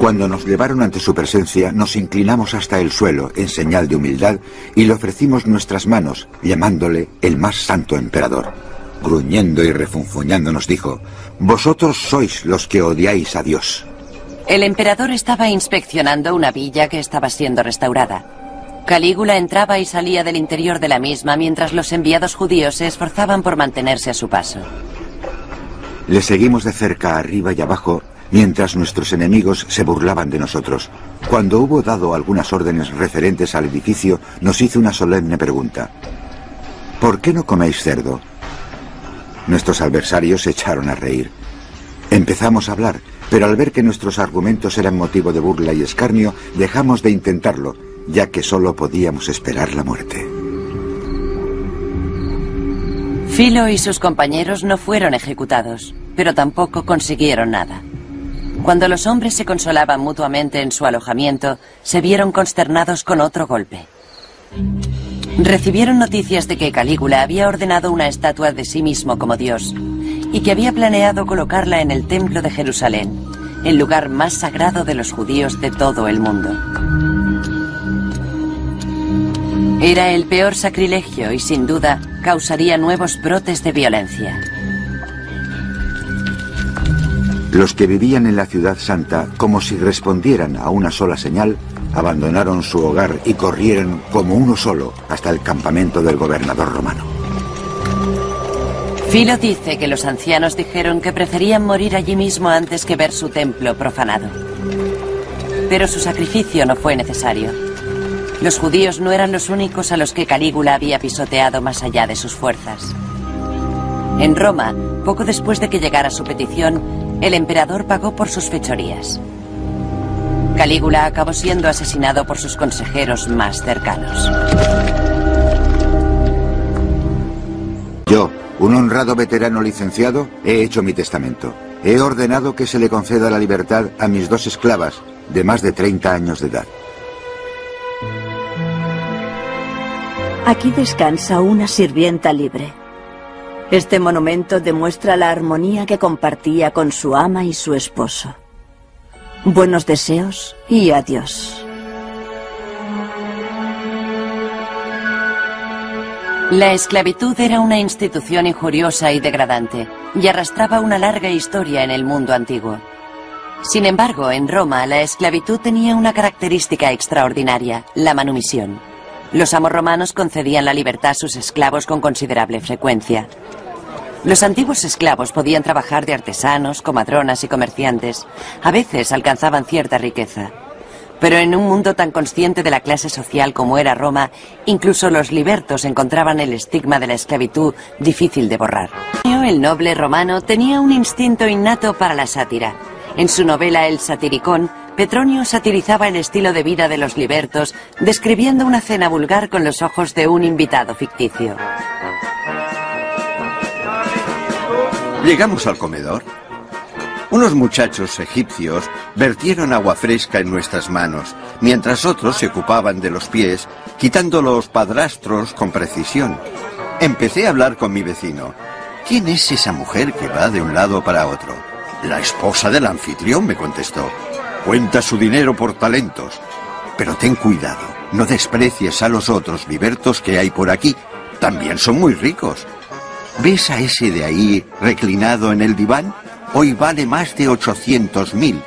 Cuando nos llevaron ante su presencia, nos inclinamos hasta el suelo en señal de humildad y le ofrecimos nuestras manos, llamándole el más santo emperador. Gruñendo y refunfuñando nos dijo: «Vosotros sois los que odiáis a Dios». El emperador estaba inspeccionando una villa que estaba siendo restaurada. Calígula entraba y salía del interior de la misma mientras los enviados judíos se esforzaban por mantenerse a su paso. Le seguimos de cerca arriba y abajo mientras nuestros enemigos se burlaban de nosotros. Cuando hubo dado algunas órdenes referentes al edificio, nos hizo una solemne pregunta: ¿por qué no coméis cerdo? Nuestros adversarios se echaron a reír. Empezamos a hablar, pero al ver que nuestros argumentos eran motivo de burla y escarnio, dejamos de intentarlo, ya que solo podíamos esperar la muerte. Filo y sus compañeros no fueron ejecutados, pero tampoco consiguieron nada. Cuando los hombres se consolaban mutuamente en su alojamiento, se vieron consternados con otro golpe. Recibieron noticias de que Calígula había ordenado una estatua de sí mismo como Dios y que había planeado colocarla en el templo de Jerusalén, el lugar más sagrado de los judíos de todo el mundo. Era el peor sacrilegio y sin duda causaría nuevos brotes de violencia. Los que vivían en la ciudad santa, como si respondieran a una sola señal, abandonaron su hogar y corrieron como uno solo hasta el campamento del gobernador romano. Filo dice que los ancianos dijeron que preferían morir allí mismo antes que ver su templo profanado. Pero su sacrificio no fue necesario. Los judíos no eran los únicos a los que Calígula había pisoteado más allá de sus fuerzas. En Roma, poco después de que llegara su petición, el emperador pagó por sus fechorías. Calígula acabó siendo asesinado por sus consejeros más cercanos. Yo, un honrado veterano licenciado, he hecho mi testamento. He ordenado que se le conceda la libertad a mis 2 esclavas de más de 30 años de edad. Aquí descansa una sirvienta libre. Este monumento demuestra la armonía que compartía con su ama y su esposo. Buenos deseos y adiós. La esclavitud era una institución injuriosa y degradante, y arrastraba una larga historia en el mundo antiguo. Sin embargo, en Roma, la esclavitud tenía una característica extraordinaria: la manumisión. Los amos romanos concedían la libertad a sus esclavos con considerable frecuencia. Los antiguos esclavos podían trabajar de artesanos, comadronas y comerciantes. A veces alcanzaban cierta riqueza. Pero en un mundo tan consciente de la clase social como era Roma, incluso los libertos encontraban el estigma de la esclavitud difícil de borrar. El noble romano tenía un instinto innato para la sátira. En su novela El Satiricón, Petronio satirizaba el estilo de vida de los libertos, describiendo una cena vulgar con los ojos de un invitado ficticio. Llegamos al comedor. Unos muchachos egipcios vertieron agua fresca en nuestras manos, mientras otros se ocupaban de los pies, quitando los padrastros con precisión. Empecé a hablar con mi vecino. ¿Quién es esa mujer que va de un lado para otro? La esposa del anfitrión, me contestó. Cuenta su dinero por talentos. Pero ten cuidado, no desprecies a los otros libertos que hay por aquí. También son muy ricos. ¿Ves a ese de ahí reclinado en el diván? Hoy vale más de 800.000.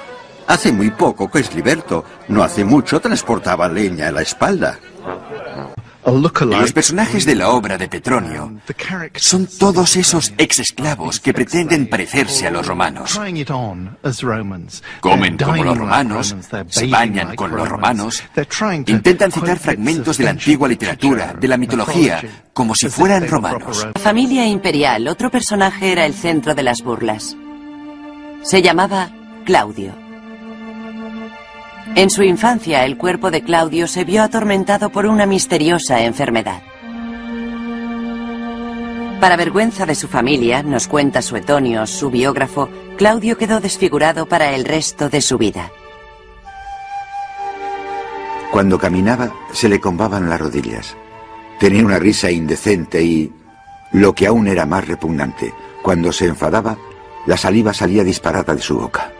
Hace muy poco que es liberto. No hace mucho transportaba leña en la espalda. Los personajes de la obra de Petronio son todos esos ex-esclavos que pretenden parecerse a los romanos. Comen como los romanos, se bañan con los romanos, intentan citar fragmentos de la antigua literatura, de la mitología, como si fueran romanos. La familia imperial, otro personaje, era el centro de las burlas. Se llamaba Claudio. En su infancia, el cuerpo de Claudio se vio atormentado por una misteriosa enfermedad. Para vergüenza de su familia, nos cuenta Suetonio, su biógrafo, Claudio quedó desfigurado para el resto de su vida. Cuando caminaba, se le combaban las rodillas. Tenía una risa indecente y, lo que aún era más repugnante, cuando se enfadaba, la saliva salía disparada de su boca.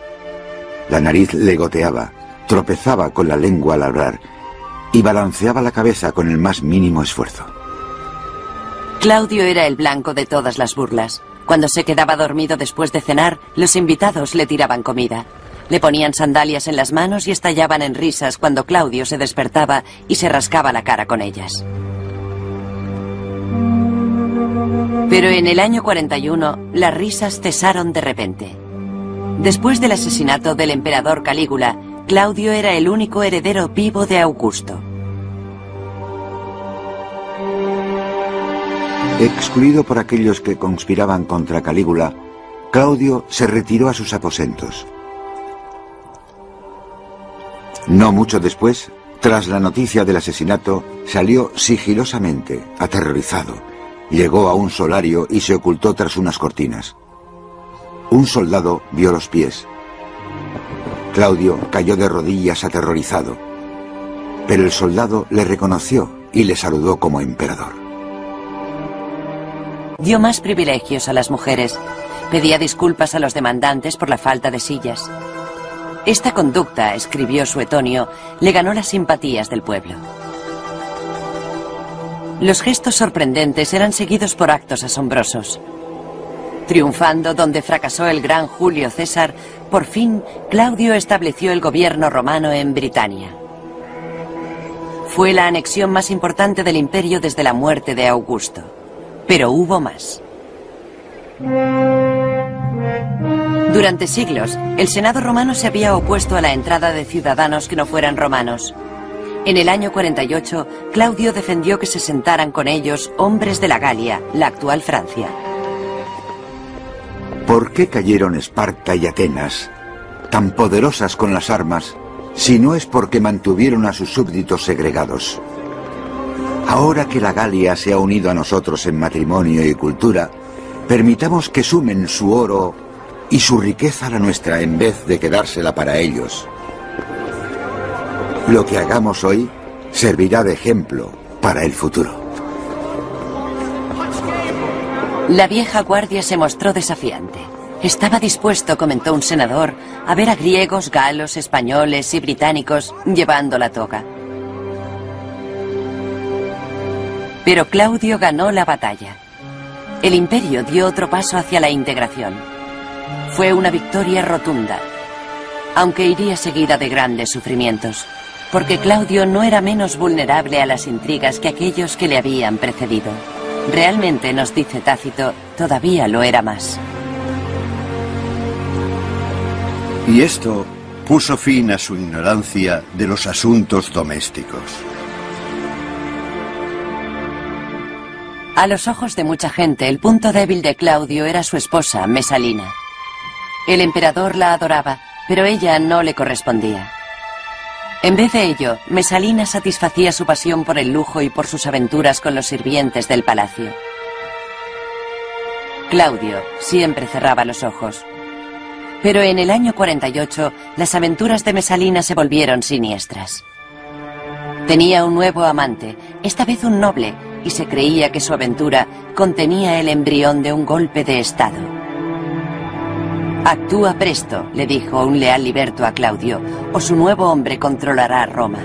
La nariz le goteaba, tropezaba con la lengua al hablar y balanceaba la cabeza con el más mínimo esfuerzo. Claudio era el blanco de todas las burlas. Cuando se quedaba dormido después de cenar, los invitados le tiraban comida. Le ponían sandalias en las manos y estallaban en risas cuando Claudio se despertaba y se rascaba la cara con ellas. Pero en el año 41, las risas cesaron de repente. Después del asesinato del emperador Calígula, Claudio era el único heredero vivo de Augusto. Excluido por aquellos que conspiraban contra Calígula, Claudio se retiró a sus aposentos. No mucho después, tras la noticia del asesinato, salió sigilosamente, aterrorizado. Llegó a un solario y se ocultó tras unas cortinas. Un soldado vio los pies. Claudio cayó de rodillas aterrorizado, pero el soldado le reconoció y le saludó como emperador. Dio más privilegios a las mujeres. Pedía disculpas a los demandantes por la falta de sillas. Esta conducta, escribió Suetonio, le ganó las simpatías del pueblo. Los gestos sorprendentes eran seguidos por actos asombrosos. Triunfando donde fracasó el gran Julio César, por fin Claudio estableció el gobierno romano en Britania. Fue la anexión más importante del imperio desde la muerte de Augusto. Pero hubo más. Durante siglos, el Senado romano se había opuesto a la entrada de ciudadanos que no fueran romanos. En el año 48, Claudio defendió que se sentaran con ellos hombres de la Galia, la actual Francia. ¿Por qué cayeron Esparta y Atenas, tan poderosas con las armas, si no es porque mantuvieron a sus súbditos segregados? Ahora que la Galia se ha unido a nosotros en matrimonio y cultura, permitamos que sumen su oro y su riqueza a la nuestra en vez de quedársela para ellos. Lo que hagamos hoy servirá de ejemplo para el futuro. La vieja guardia se mostró desafiante. Estaba dispuesto, comentó un senador, a ver a griegos, galos, españoles y británicos llevando la toga. Pero Claudio ganó la batalla. El imperio dio otro paso hacia la integración. Fue una victoria rotunda, aunque iría seguida de grandes sufrimientos, porque Claudio no era menos vulnerable a las intrigas que aquellos que le habían precedido. Realmente, nos dice Tácito, todavía lo era más. Y esto puso fin a su ignorancia de los asuntos domésticos. A los ojos de mucha gente, el punto débil de Claudio era su esposa, Mesalina. El emperador la adoraba, pero ella no le correspondía. En vez de ello, Mesalina satisfacía su pasión por el lujo y por sus aventuras con los sirvientes del palacio. Claudio siempre cerraba los ojos. Pero en el año 48, las aventuras de Mesalina se volvieron siniestras. Tenía un nuevo amante, esta vez un noble, y se creía que su aventura contenía el embrión de un golpe de estado. Actúa presto, le dijo un leal liberto a Claudio, o su nuevo hombre controlará Roma.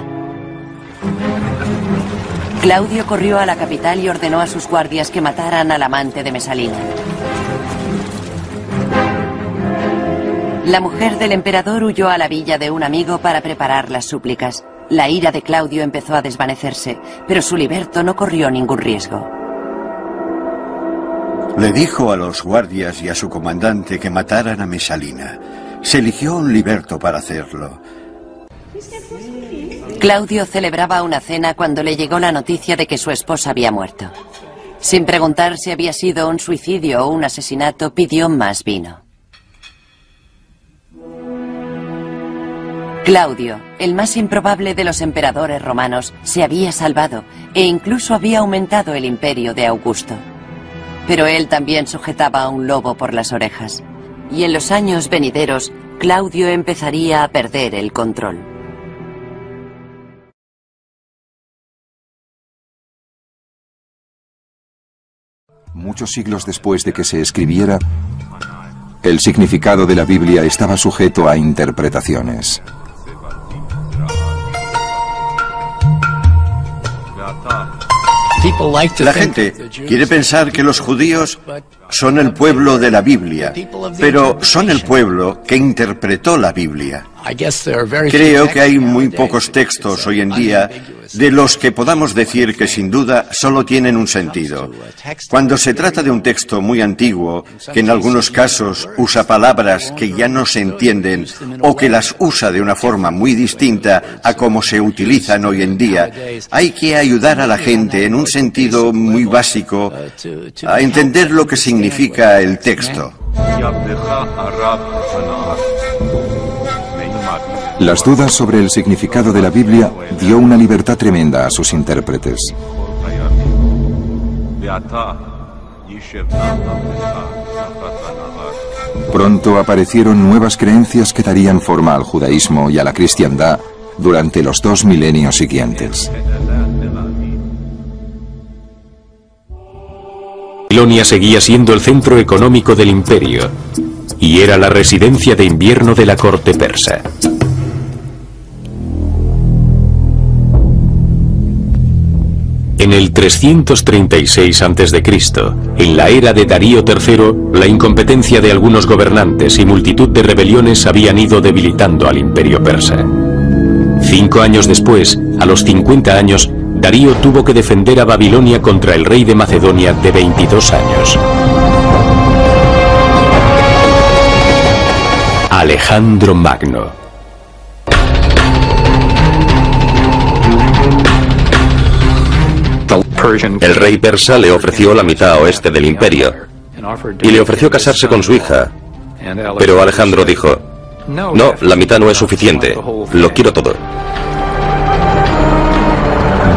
Claudio corrió a la capital y ordenó a sus guardias que mataran al amante de Mesalina. La mujer del emperador huyó a la villa de un amigo para preparar las súplicas. La ira de Claudio empezó a desvanecerse, pero su liberto no corrió ningún riesgo. Le dijo a los guardias y a su comandante que mataran a Mesalina. Se eligió un liberto para hacerlo. Claudio celebraba una cena cuando le llegó la noticia de que su esposa había muerto. Sin preguntar si había sido un suicidio o un asesinato, pidió más vino. Claudio, el más improbable de los emperadores romanos, se había salvado e incluso había aumentado el imperio de Augusto. Pero él también sujetaba a un lobo por las orejas. Y en los años venideros, Claudio empezaría a perder el control. Muchos siglos después de que se escribiera, el significado de la Biblia estaba sujeto a interpretaciones. La gente quiere pensar que los judíos son el pueblo de la Biblia, pero son el pueblo que interpretó la Biblia. Creo que hay muy pocos textos hoy en día de los que podamos decir que sin duda solo tienen un sentido. Cuando se trata de un texto muy antiguo, que en algunos casos usa palabras que ya no se entienden o que las usa de una forma muy distinta a como se utilizan hoy en día, hay que ayudar a la gente en un sentido muy básico a entender lo que significa el texto. Las dudas sobre el significado de la Biblia dio una libertad tremenda a sus intérpretes. Pronto aparecieron nuevas creencias que darían forma al judaísmo y a la cristiandad durante los 2 milenios siguientes. Babilonia seguía siendo el centro económico del imperio y era la residencia de invierno de la corte persa. En el 336 a.C., en la era de Darío III, la incompetencia de algunos gobernantes y multitud de rebeliones habían ido debilitando al imperio persa. 5 años después, a los 50 años, Darío tuvo que defender a Babilonia contra el rey de Macedonia de 22 años. Alejandro Magno. El rey persa le ofreció la mitad oeste del imperio y le ofreció casarse con su hija, pero Alejandro dijo: no, la mitad no es suficiente, lo quiero todo.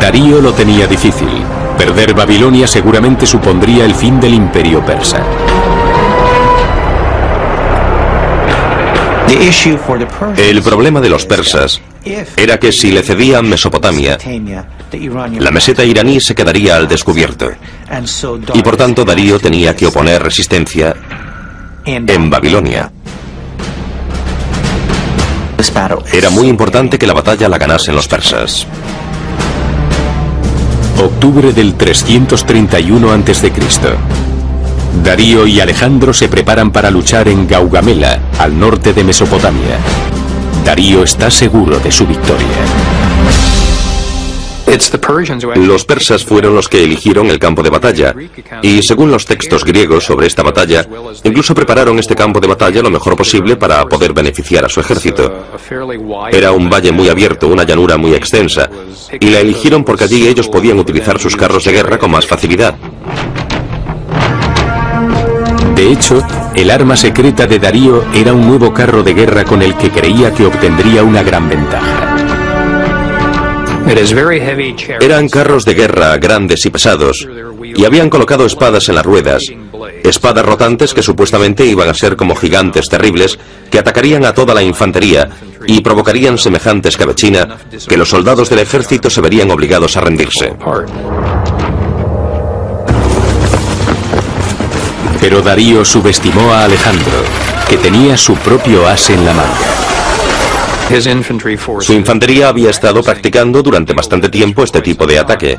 Darío lo tenía difícil. Perder Babilonia seguramente supondría el fin del imperio persa. El problema de los persas era que si le cedían Mesopotamia, la meseta iraní se quedaría al descubierto, y por tanto Darío tenía que oponer resistencia en Babilonia. Era muy importante que la batalla la ganasen los persas. Octubre del 331 a.C. Darío y Alejandro se preparan para luchar en Gaugamela, al norte de Mesopotamia. Darío está seguro de su victoria. Los persas fueron los que eligieron el campo de batalla, y según los textos griegos sobre esta batalla, incluso prepararon este campo de batalla lo mejor posible para poder beneficiar a su ejército. Era un valle muy abierto, una llanura muy extensa, y la eligieron porque allí ellos podían utilizar sus carros de guerra con más facilidad. De hecho, el arma secreta de Darío era un nuevo carro de guerra con el que creía que obtendría una gran ventaja. Eran carros de guerra grandes y pesados, y habían colocado espadas en las ruedas, espadas rotantes que supuestamente iban a ser como gigantes terribles que atacarían a toda la infantería y provocarían semejante escabechina que los soldados del ejército se verían obligados a rendirse. Pero Darío subestimó a Alejandro, que tenía su propio as en la manga. Su infantería había estado practicando durante bastante tiempo este tipo de ataque.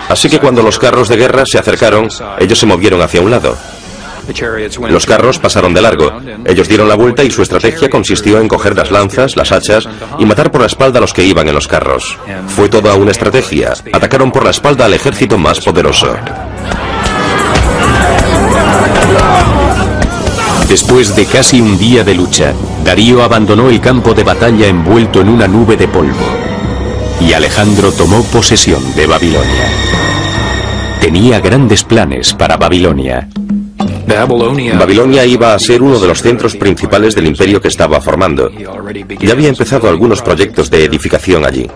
Así que cuando los carros de guerra se acercaron, ellos se movieron hacia un lado. Los carros pasaron de largo. Ellos dieron la vuelta y su estrategia consistió en coger las lanzas, las hachas y matar por la espalda a los que iban en los carros. Fue toda una estrategia. Atacaron por la espalda al ejército más poderoso. Después de casi un día de lucha, Darío abandonó el campo de batalla envuelto en una nube de polvo, y Alejandro tomó posesión de Babilonia. Tenía grandes planes para Babilonia. Babilonia iba a ser uno de los centros principales del imperio que estaba formando. Ya había empezado algunos proyectos de edificación allí.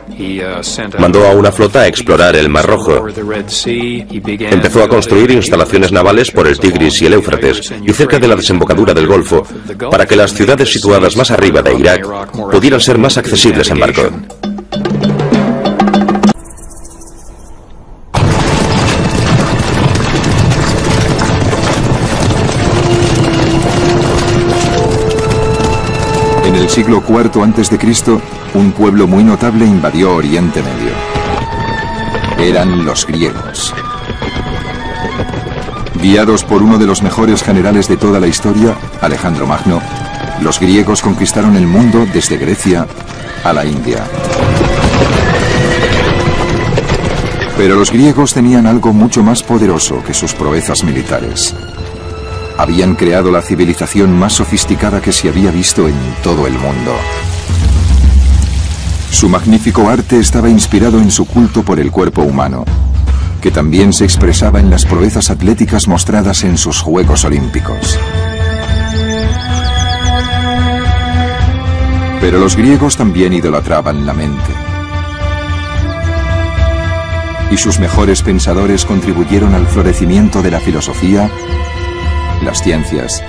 Mandó a una flota a explorar el Mar Rojo. Empezó a construir instalaciones navales por el Tigris y el Éufrates y cerca de la desembocadura del Golfo, para que las ciudades situadas más arriba de Irak pudieran ser más accesibles en barco. el siglo IV a.C., un pueblo muy notable invadió Oriente Medio. Eran los griegos. Guiados por uno de los mejores generales de toda la historia, Alejandro Magno, los griegos conquistaron el mundo desde Grecia a la India. Pero los griegos tenían algo mucho más poderoso que sus proezas militares. Habían creado la civilización más sofisticada que se había visto en todo el mundo. Su magnífico arte estaba inspirado en su culto por el cuerpo humano, que también se expresaba en las proezas atléticas mostradas en sus Juegos Olímpicos. Pero los griegos también idolatraban la mente. Y sus mejores pensadores contribuyeron al florecimiento de la filosofía, las ciencias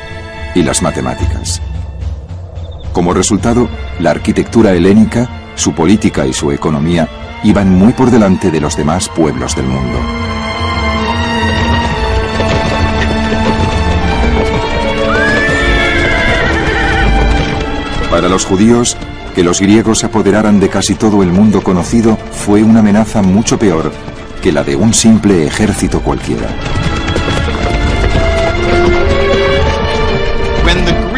y las matemáticas. Como resultado, la arquitectura helénica, su política y su economía iban muy por delante de los demás pueblos del mundo. Para los judíos, que los griegos se apoderaran de casi todo el mundo conocido fue una amenaza mucho peor que la de un simple ejército cualquiera.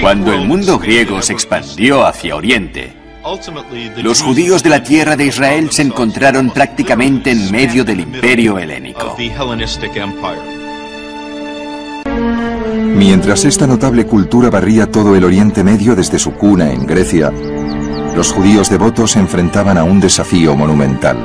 Cuando el mundo griego se expandió hacia Oriente, los judíos de la tierra de Israel se encontraron prácticamente en medio del imperio helénico. Mientras esta notable cultura barría todo el Oriente Medio desde su cuna en Grecia, los judíos devotos se enfrentaban a un desafío monumental.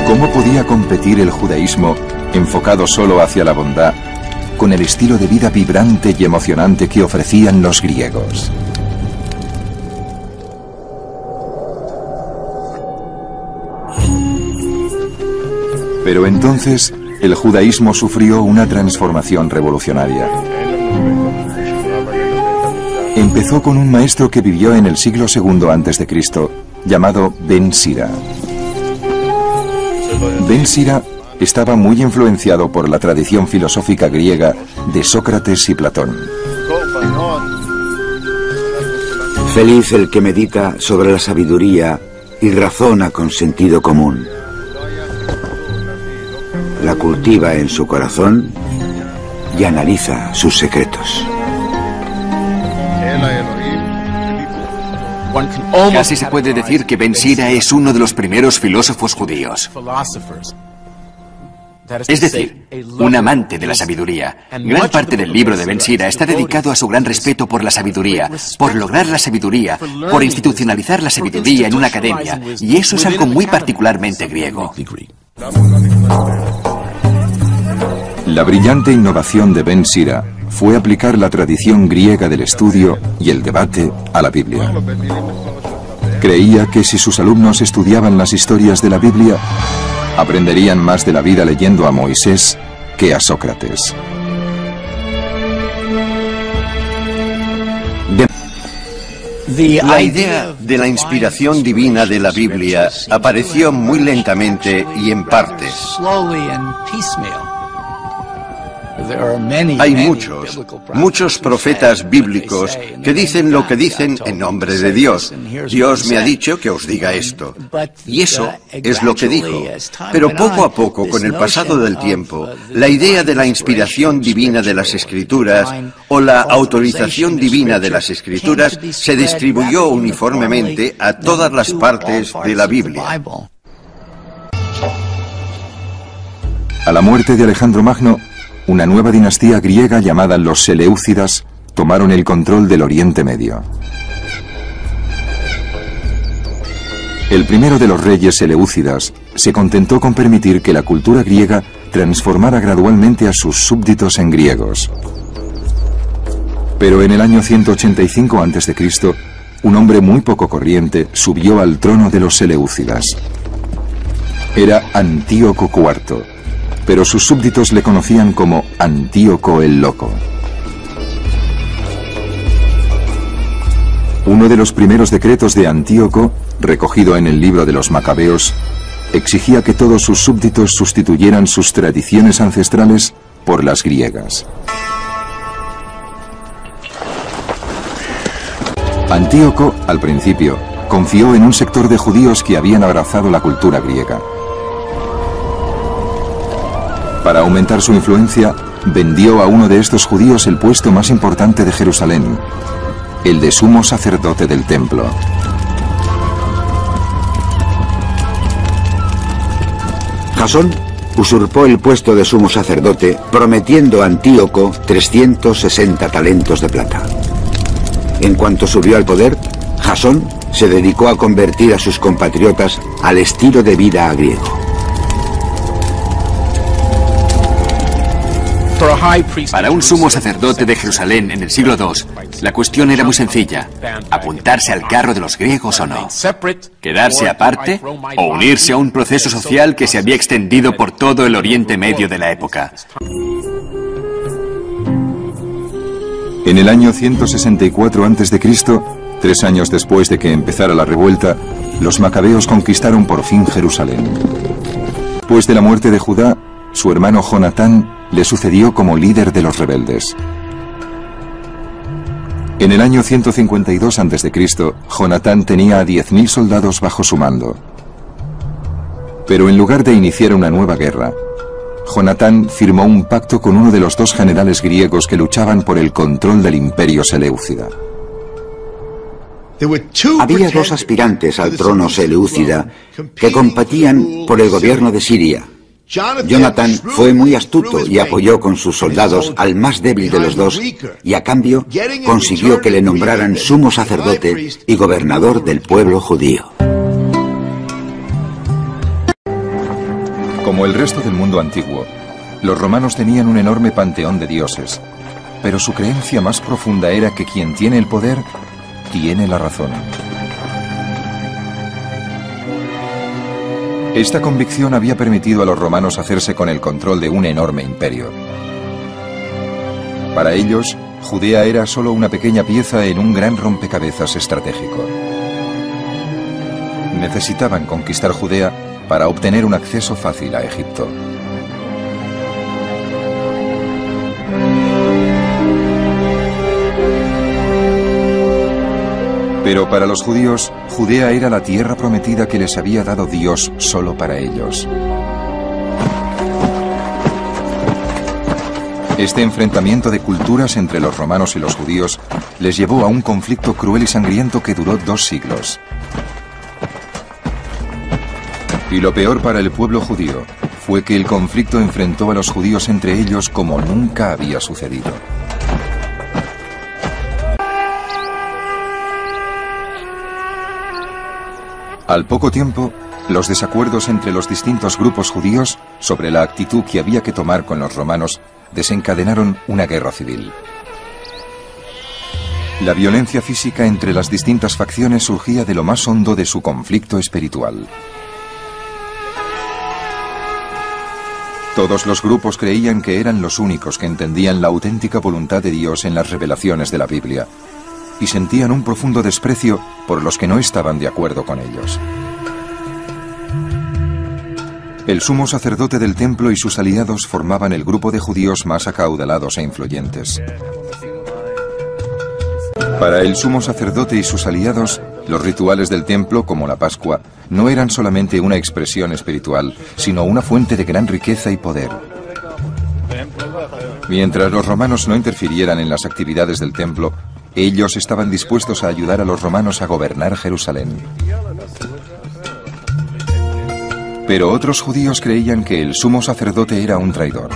¿Cómo podía competir el judaísmo, enfocado solo hacia la bondad, con el estilo de vida vibrante y emocionante que ofrecían los griegos? Pero entonces, el judaísmo sufrió una transformación revolucionaria. Empezó con un maestro que vivió en el siglo II a.C., llamado Ben Sira. Ben Sira estaba muy influenciado por la tradición filosófica griega de Sócrates y Platón. Feliz el que medita sobre la sabiduría y razona con sentido común. La cultiva en su corazón y analiza sus secretos. Casi se puede decir que Ben Sira es uno de los primeros filósofos judíos. Es decir, un amante de la sabiduría. Gran parte del libro de Ben Sira está dedicado a su gran respeto por la sabiduría, por lograr la sabiduría, por institucionalizar la sabiduría en una academia, y eso es algo muy particularmente griego. La brillante innovación de Ben Sira fue aplicar la tradición griega del estudio y el debate a la Biblia. Creía que si sus alumnos estudiaban las historias de la Biblia, aprenderían más de la vida leyendo a Moisés que a Sócrates. La idea de la inspiración divina de la Biblia apareció muy lentamente y en partes. Hay muchos profetas bíblicos que dicen lo que dicen en nombre de Dios. Dios me ha dicho que os diga esto. Y eso es lo que dijo. Pero poco a poco, con el pasado del tiempo, la idea de la inspiración divina de las Escrituras o la autorización divina de las Escrituras se distribuyó uniformemente a todas las partes de la Biblia. A la muerte de Alejandro Magno, una nueva dinastía griega llamada los Seleucidas tomaron el control del Oriente Medio. El primero de los reyes seleucidas se contentó con permitir que la cultura griega transformara gradualmente a sus súbditos en griegos. Pero en el año 185 a.C., un hombre muy poco corriente subió al trono de los Seleucidas. Era Antíoco IV, pero sus súbditos le conocían como Antíoco el Loco. Uno de los primeros decretos de Antíoco, recogido en el libro de los Macabeos, exigía que todos sus súbditos sustituyeran sus tradiciones ancestrales por las griegas. Antíoco, al principio, confió en un sector de judíos que habían abrazado la cultura griega. Para aumentar su influencia, vendió a uno de estos judíos el puesto más importante de Jerusalén, el de sumo sacerdote del templo. Jasón usurpó el puesto de sumo sacerdote, prometiendo a Antíoco 360 talentos de plata. En cuanto subió al poder, Jasón se dedicó a convertir a sus compatriotas al estilo de vida griego. Para un sumo sacerdote de Jerusalén en el siglo II, la cuestión era muy sencilla: apuntarse al carro de los griegos o no, quedarse aparte o unirse a un proceso social que se había extendido por todo el Oriente Medio de la época. En el año 164 a.C., 3 años después de que empezara la revuelta, los macabeos conquistaron por fin Jerusalén. Después de la muerte de Judá, su hermano Jonatán le sucedió como líder de los rebeldes. En el año 152 a.C., Jonatán tenía a 10.000 soldados bajo su mando. Pero en lugar de iniciar una nueva guerra, Jonatán firmó un pacto con uno de los dos generales griegos que luchaban por el control del imperio seleucida. Había dos aspirantes al trono seleucida que competían por el gobierno de Siria. Jonatán fue muy astuto y apoyó con sus soldados al más débil de los dos, y a cambio consiguió que le nombraran sumo sacerdote y gobernador del pueblo judío. Como el resto del mundo antiguo, los romanos tenían un enorme panteón de dioses, pero su creencia más profunda era que quien tiene el poder tiene la razón. Esta convicción había permitido a los romanos hacerse con el control de un enorme imperio. Para ellos, Judea era solo una pequeña pieza en un gran rompecabezas estratégico. Necesitaban conquistar Judea para obtener un acceso fácil a Egipto. Pero para los judíos, Judea era la tierra prometida que les había dado Dios solo para ellos. Este enfrentamiento de culturas entre los romanos y los judíos les llevó a un conflicto cruel y sangriento que duró 2 siglos. Y lo peor para el pueblo judío fue que el conflicto enfrentó a los judíos entre ellos como nunca había sucedido. Al poco tiempo, los desacuerdos entre los distintos grupos judíos sobre la actitud que había que tomar con los romanos desencadenaron una guerra civil. La violencia física entre las distintas facciones surgía de lo más hondo de su conflicto espiritual. Todos los grupos creían que eran los únicos que entendían la auténtica voluntad de Dios en las revelaciones de la Biblia, y sentían un profundo desprecio por los que no estaban de acuerdo con ellos. El sumo sacerdote del templo y sus aliados formaban el grupo de judíos más acaudalados e influyentes. Para el sumo sacerdote y sus aliados, los rituales del templo, como la Pascua, no eran solamente una expresión espiritual, sino una fuente de gran riqueza y poder. Mientras los romanos no interfirieran en las actividades del templo, ellos estaban dispuestos a ayudar a los romanos a gobernar Jerusalén. Pero otros judíos creían que el sumo sacerdote era un traidor.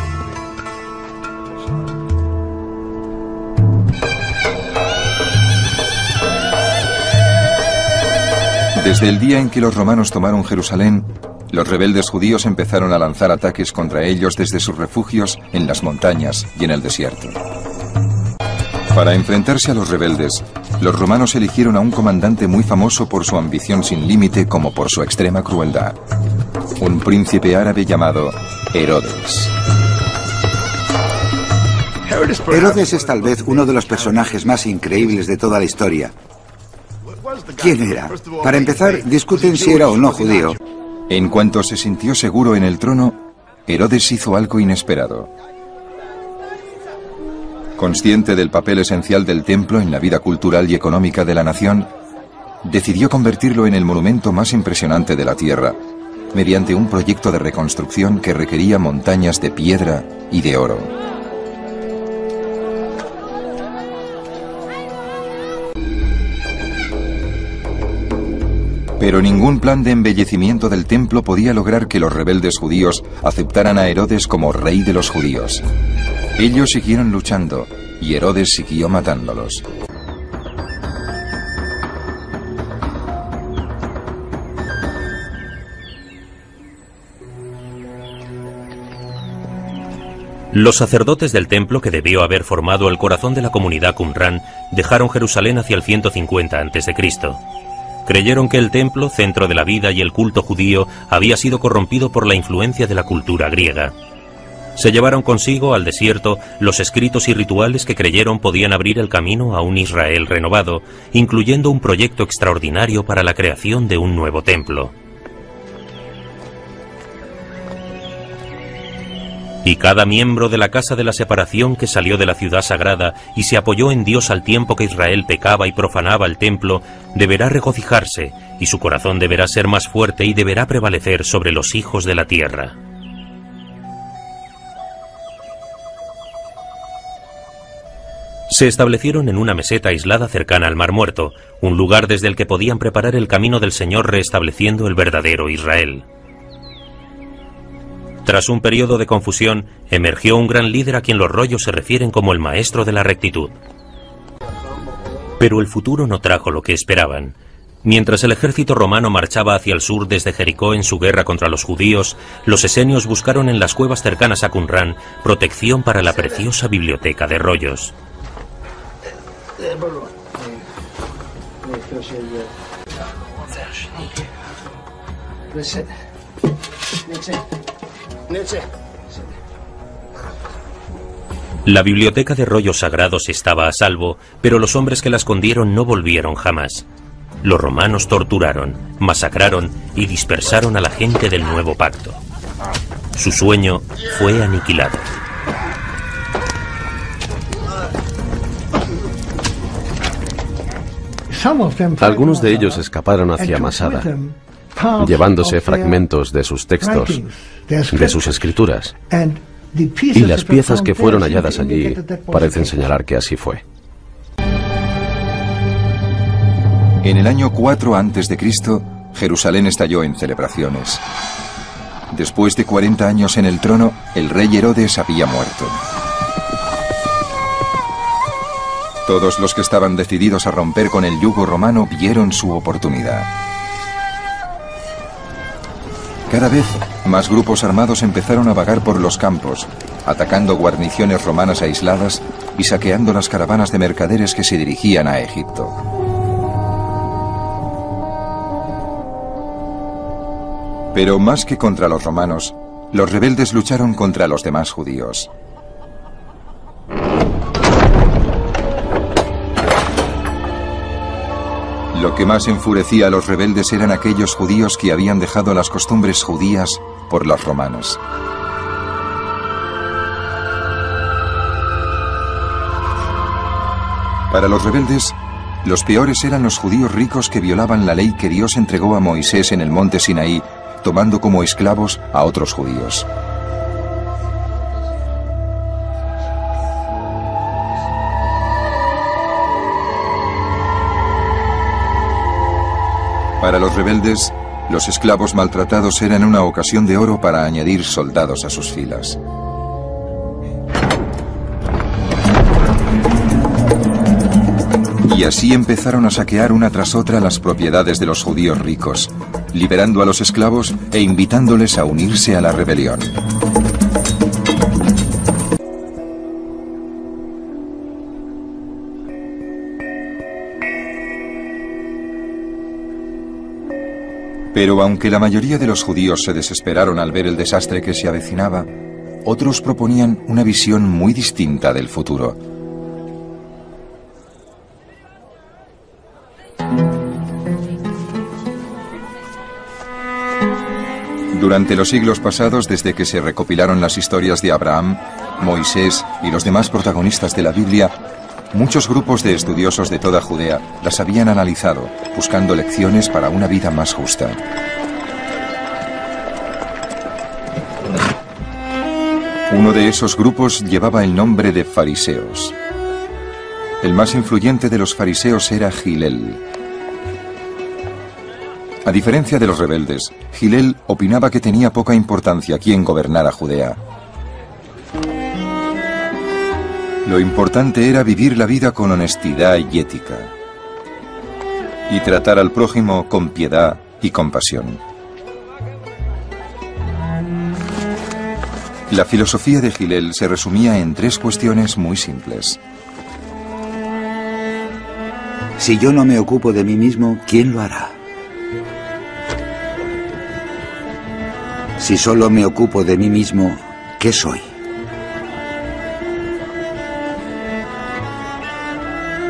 Desde el día en que los romanos tomaron Jerusalén, los rebeldes judíos empezaron a lanzar ataques contra ellos desde sus refugios en las montañas y en el desierto. Para enfrentarse a los rebeldes, los romanos eligieron a un comandante muy famoso por su ambición sin límite como por su extrema crueldad. Un príncipe árabe llamado Herodes. Herodes es tal vez uno de los personajes más increíbles de toda la historia. ¿Quién era? Para empezar, discuten si era o no judío. En cuanto se sintió seguro en el trono, Herodes hizo algo inesperado. Consciente del papel esencial del templo en la vida cultural y económica de la nación, decidió convertirlo en el monumento más impresionante de la tierra, mediante un proyecto de reconstrucción que requería montañas de piedra y de oro. Pero ningún plan de embellecimiento del templo podía lograr que los rebeldes judíos aceptaran a Herodes como rey de los judíos. Ellos siguieron luchando y Herodes siguió matándolos. Los sacerdotes del templo, que debió haber formado el corazón de la comunidad Qumran, dejaron Jerusalén hacia el 150 a.C. Creyeron que el templo, centro de la vida y el culto judío, había sido corrompido por la influencia de la cultura griega. Se llevaron consigo al desierto los escritos y rituales que creyeron podían abrir el camino a un Israel renovado, incluyendo un proyecto extraordinario para la creación de un nuevo templo. Y cada miembro de la casa de la separación que salió de la ciudad sagrada y se apoyó en Dios al tiempo que Israel pecaba y profanaba el templo, deberá regocijarse, y su corazón deberá ser más fuerte y deberá prevalecer sobre los hijos de la tierra. Se establecieron en una meseta aislada cercana al Mar Muerto, un lugar desde el que podían preparar el camino del Señor restableciendo el verdadero Israel. Tras un periodo de confusión, emergió un gran líder a quien los rollos se refieren como el maestro de la rectitud. Pero el futuro no trajo lo que esperaban. Mientras el ejército romano marchaba hacia el sur desde Jericó en su guerra contra los judíos, los esenios buscaron en las cuevas cercanas a Qumran protección para la preciosa biblioteca de rollos. La biblioteca de rollos sagrados estaba a salvo, pero los hombres que la escondieron no volvieron jamás. Los romanos torturaron, masacraron y dispersaron a la gente del nuevo pacto. Su sueño fue aniquilado. Algunos de ellos escaparon hacia Masada, llevándose fragmentos de sus textos, de sus escrituras, y las piezas que fueron halladas allí parecen señalar que así fue. En el año 4 a.C., Jerusalén estalló en celebraciones. Después de 40 años en el trono, el rey Herodes había muerto. Todos los que estaban decididos a romper con el yugo romano vieron su oportunidad. Cada vez más grupos armados empezaron a vagar por los campos, atacando guarniciones romanas aisladas y saqueando las caravanas de mercaderes que se dirigían a Egipto. Pero más que contra los romanos, los rebeldes lucharon contra los demás judíos. Lo que más enfurecía a los rebeldes eran aquellos judíos que habían dejado las costumbres judías por las romanas. Para los rebeldes, los peores eran los judíos ricos que violaban la ley que Dios entregó a Moisés en el monte Sinaí, tomando como esclavos a otros judíos. Para los rebeldes, los esclavos maltratados eran una ocasión de oro para añadir soldados a sus filas. Y así empezaron a saquear una tras otra las propiedades de los judíos ricos, liberando a los esclavos e invitándoles a unirse a la rebelión. Pero aunque la mayoría de los judíos se desesperaron al ver el desastre que se avecinaba, otros proponían una visión muy distinta del futuro. Durante los siglos pasados, desde que se recopilaron las historias de Abraham, Moisés y los demás protagonistas de la Biblia, muchos grupos de estudiosos de toda Judea las habían analizado, buscando lecciones para una vida más justa. Uno de esos grupos llevaba el nombre de fariseos. El más influyente de los fariseos era Hillel. A diferencia de los rebeldes, Hillel opinaba que tenía poca importancia quién gobernara Judea. Lo importante era vivir la vida con honestidad y ética, y tratar al prójimo con piedad y compasión. La filosofía de Hillel se resumía en 3 cuestiones muy simples. Si yo no me ocupo de mí mismo, ¿quién lo hará? Si solo me ocupo de mí mismo, ¿qué soy?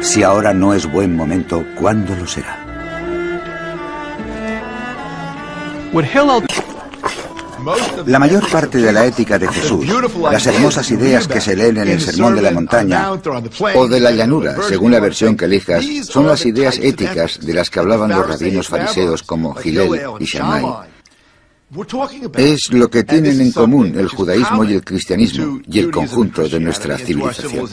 Si ahora no es buen momento, ¿cuándo lo será? La mayor parte de la ética de Jesús, las hermosas ideas que se leen en el Sermón de la Montaña o de la llanura, según la versión que elijas, son las ideas éticas de las que hablaban los rabinos fariseos como Hillel y Shammai. Es lo que tienen en común el judaísmo y el cristianismo y el conjunto de nuestra civilización.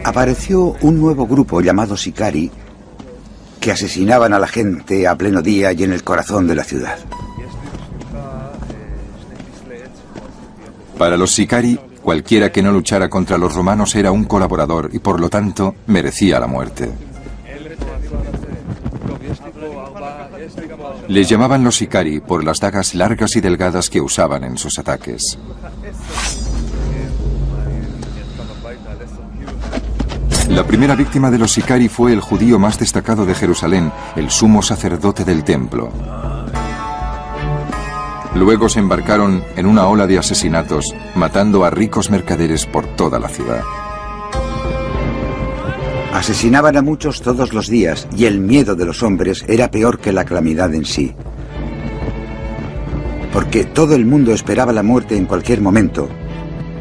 Apareció un nuevo grupo llamado Sicari que asesinaban a la gente a pleno día y en el corazón de la ciudad. Para los Sicari, cualquiera que no luchara contra los romanos era un colaborador y por lo tanto merecía la muerte. Les llamaban los Sicari por las dagas largas y delgadas que usaban en sus ataques. La primera víctima de los Sicari fue el judío más destacado de Jerusalén, el sumo sacerdote del templo. Luego se embarcaron en una ola de asesinatos, matando a ricos mercaderes por toda la ciudad. Asesinaban a muchos todos los días y el miedo de los hombres era peor que la calamidad en sí. Porque todo el mundo esperaba la muerte en cualquier momento,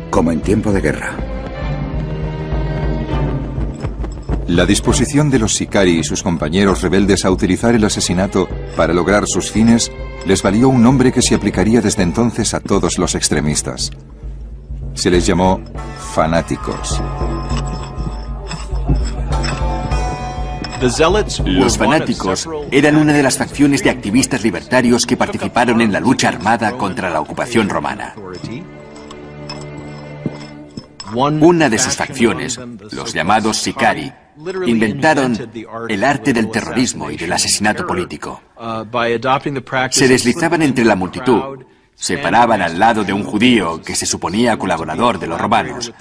como en tiempo de guerra. La disposición de los Sicari y sus compañeros rebeldes a utilizar el asesinato para lograr sus fines les valió un nombre que se aplicaría desde entonces a todos los extremistas. Se les llamó fanáticos. Los fanáticos eran una de las facciones de activistas libertarios que participaron en la lucha armada contra la ocupación romana. Una de sus facciones, los llamados Sicari, inventaron el arte del terrorismo y del asesinato político. Se deslizaban entre la multitud, se paraban al lado de un judío que se suponía colaborador de los romanos,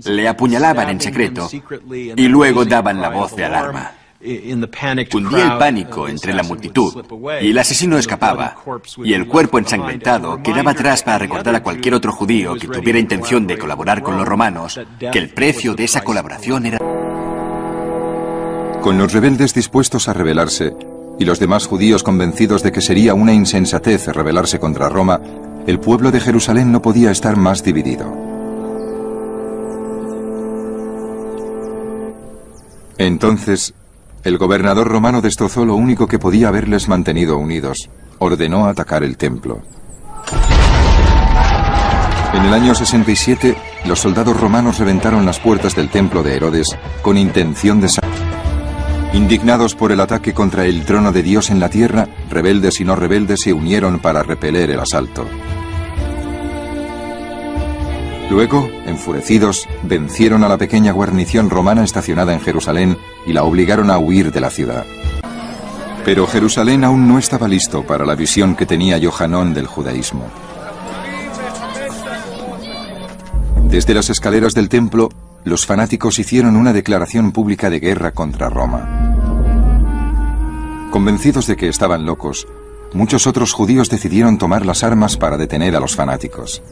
le apuñalaban en secreto y luego daban la voz de alarma. Cundía el pánico entre la multitud y el asesino escapaba y el cuerpo ensangrentado quedaba atrás para recordar a cualquier otro judío que tuviera intención de colaborar con los romanos que el precio de esa colaboración era... Con los rebeldes dispuestos a rebelarse y los demás judíos convencidos de que sería una insensatez rebelarse contra Roma, el pueblo de Jerusalén no podía estar más dividido. Entonces, el gobernador romano destrozó lo único que podía haberles mantenido unidos. Ordenó atacar el templo. En el año 67, los soldados romanos reventaron las puertas del templo de Herodes con intención de... Indignados por el ataque contra el trono de Dios en la tierra, rebeldes y no rebeldes se unieron para repeler el asalto. Luego, enfurecidos, vencieron a la pequeña guarnición romana estacionada en Jerusalén y la obligaron a huir de la ciudad. Pero Jerusalén aún no estaba listo para la visión que tenía Johanón del judaísmo. Desde las escaleras del templo, los fanáticos hicieron una declaración pública de guerra contra Roma. Convencidos de que estaban locos, muchos otros judíos decidieron tomar las armas para detener a los fanáticos.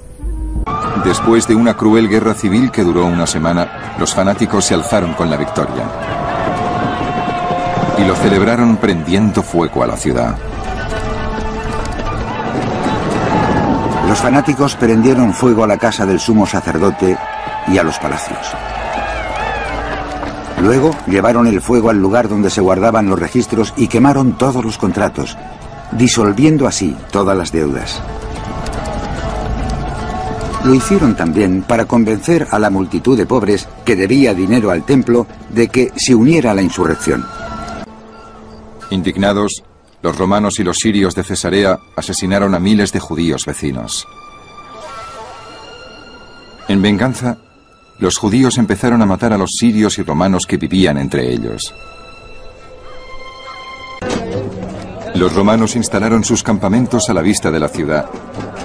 Después de una cruel guerra civil que duró una semana, los fanáticos se alzaron con la victoria. Y lo celebraron prendiendo fuego a la ciudad. Los fanáticos prendieron fuego a la casa del sumo sacerdote y a los palacios. Luego llevaron el fuego al lugar donde se guardaban los registros y quemaron todos los contratos, disolviendo así todas las deudas. Lo hicieron también para convencer a la multitud de pobres que debía dinero al templo de que se uniera a la insurrección. Indignados, los romanos y los sirios de Cesarea asesinaron a miles de judíos vecinos. En venganza, los judíos empezaron a matar a los sirios y romanos que vivían entre ellos. Los romanos instalaron sus campamentos a la vista de la ciudad,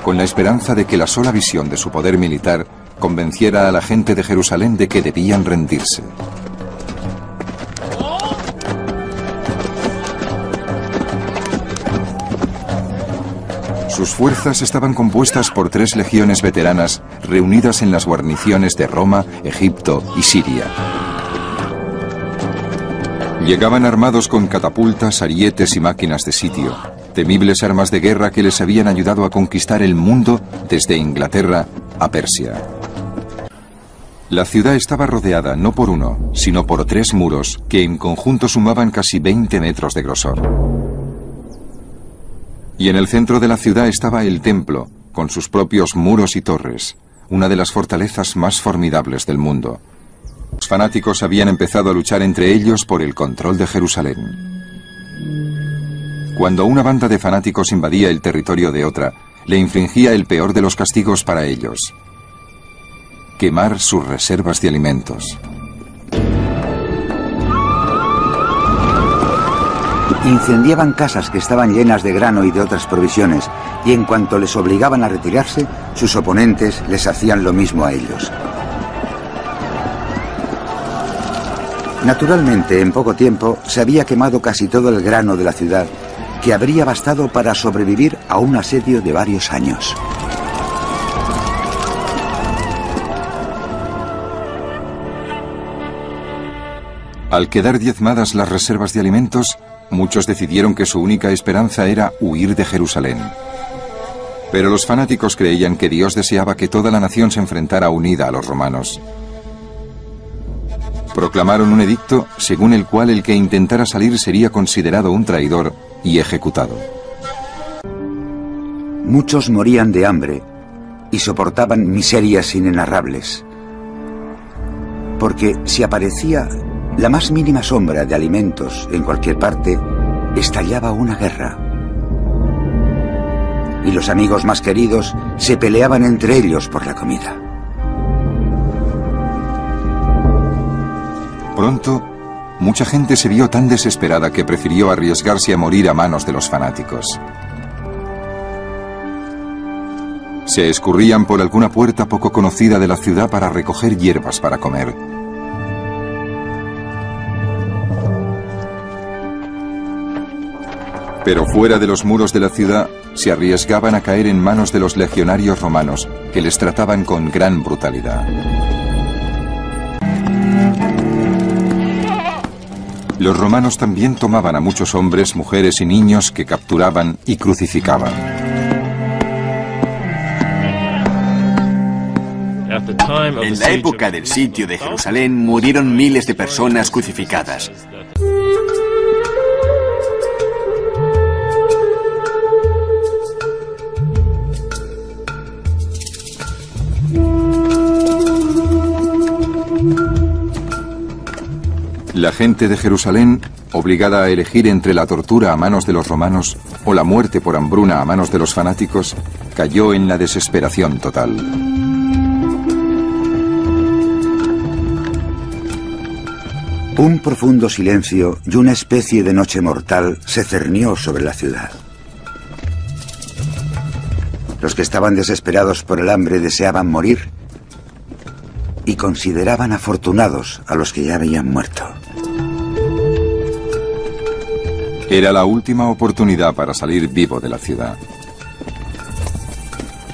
con la esperanza de que la sola visión de su poder militar convenciera a la gente de Jerusalén de que debían rendirse. Sus fuerzas estaban compuestas por 3 legiones veteranas reunidas en las guarniciones de Roma, Egipto y Siria. Llegaban armados con catapultas, arietes y máquinas de sitio, temibles armas de guerra que les habían ayudado a conquistar el mundo desde Inglaterra a Persia. La ciudad estaba rodeada no por uno, sino por 3 muros que en conjunto sumaban casi 20 metros de grosor. Y en el centro de la ciudad estaba el templo, con sus propios muros y torres, una de las fortalezas más formidables del mundo. Los fanáticos habían empezado a luchar entre ellos por el control de Jerusalén. Cuando una banda de fanáticos invadía el territorio de otra, le infligía el peor de los castigos para ellos: quemar sus reservas de alimentos. Incendiaban casas que estaban llenas de grano y de otras provisiones, y en cuanto les obligaban a retirarse, sus oponentes les hacían lo mismo a ellos. Naturalmente, en poco tiempo, se había quemado casi todo el grano de la ciudad, que habría bastado para sobrevivir a un asedio de varios años. Al quedar diezmadas las reservas de alimentos, muchos decidieron que su única esperanza era huir de Jerusalén. Pero los fanáticos creían que Dios deseaba que toda la nación se enfrentara unida a los romanos. Proclamaron un edicto según el cual el que intentara salir sería considerado un traidor y ejecutado. Muchos morían de hambre y soportaban miserias inenarrables, porque si aparecía la más mínima sombra de alimentos en cualquier parte, estallaba una guerra. Y los amigos más queridos se peleaban entre ellos por la comida. Pronto, mucha gente se vio tan desesperada que prefirió arriesgarse a morir a manos de los fanáticos. Se escurrían por alguna puerta poco conocida de la ciudad para recoger hierbas para comer. Pero fuera de los muros de la ciudad, se arriesgaban a caer en manos de los legionarios romanos, que les trataban con gran brutalidad. Los romanos también tomaban a muchos hombres, mujeres y niños que capturaban y crucificaban. En la época del sitio de Jerusalén murieron miles de personas crucificadas. La gente de Jerusalén, obligada a elegir entre la tortura a manos de los romanos o la muerte por hambruna a manos de los fanáticos, cayó en la desesperación total. Un profundo silencio y una especie de noche mortal se cernió sobre la ciudad. Los que estaban desesperados por el hambre deseaban morir y consideraban afortunados a los que ya habían muerto. Era la última oportunidad para salir vivo de la ciudad.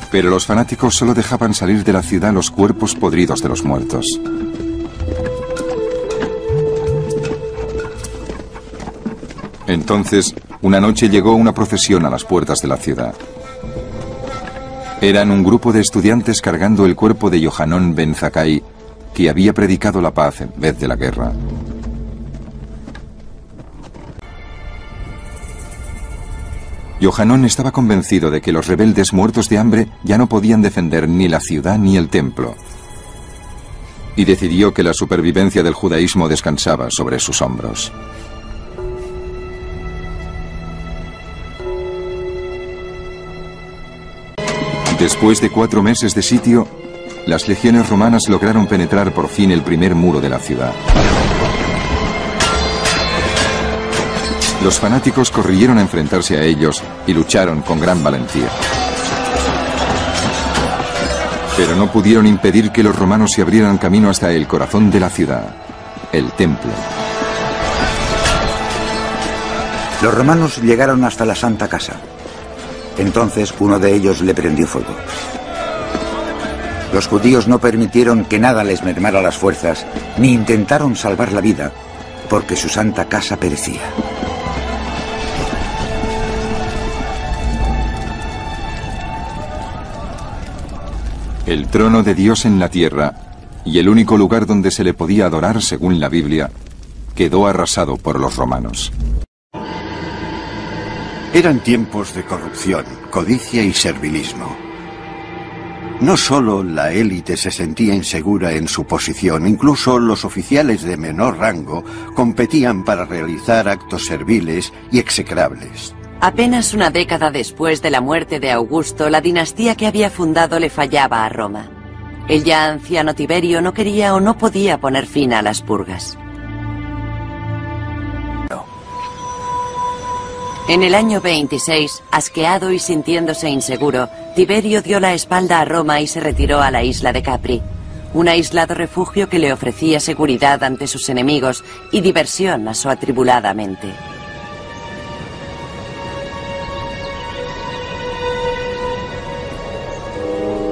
Pero los fanáticos solo dejaban salir de la ciudad los cuerpos podridos de los muertos. Entonces, una noche llegó una procesión a las puertas de la ciudad. Eran un grupo de estudiantes cargando el cuerpo de Yohanan ben Zakkai, que había predicado la paz en vez de la guerra. Yohanan estaba convencido de que los rebeldes muertos de hambre ya no podían defender ni la ciudad ni el templo, y decidió que la supervivencia del judaísmo descansaba sobre sus hombros. Después de 4 meses de sitio, las legiones romanas lograron penetrar por fin el primer muro de la ciudad. Los fanáticos corrieron a enfrentarse a ellos y lucharon con gran valentía. Pero no pudieron impedir que los romanos se abrieran camino hasta el corazón de la ciudad, el templo. Los romanos llegaron hasta la Santa Casa. Entonces uno de ellos le prendió fuego. Los judíos no permitieron que nada les mermara las fuerzas, ni intentaron salvar la vida, porque su Santa Casa perecía. El trono de Dios en la tierra, y el único lugar donde se le podía adorar según la Biblia, quedó arrasado por los romanos. Eran tiempos de corrupción, codicia y servilismo. No solo la élite se sentía insegura en su posición, incluso los oficiales de menor rango competían para realizar actos serviles y execrables. Apenas una década después de la muerte de Augusto, la dinastía que había fundado le fallaba a Roma. El ya anciano Tiberio no quería o no podía poner fin a las purgas. En el año 26, asqueado y sintiéndose inseguro, Tiberio dio la espalda a Roma y se retiró a la isla de Capri, un aislado refugio que le ofrecía seguridad ante sus enemigos y diversión a su atribulada mente.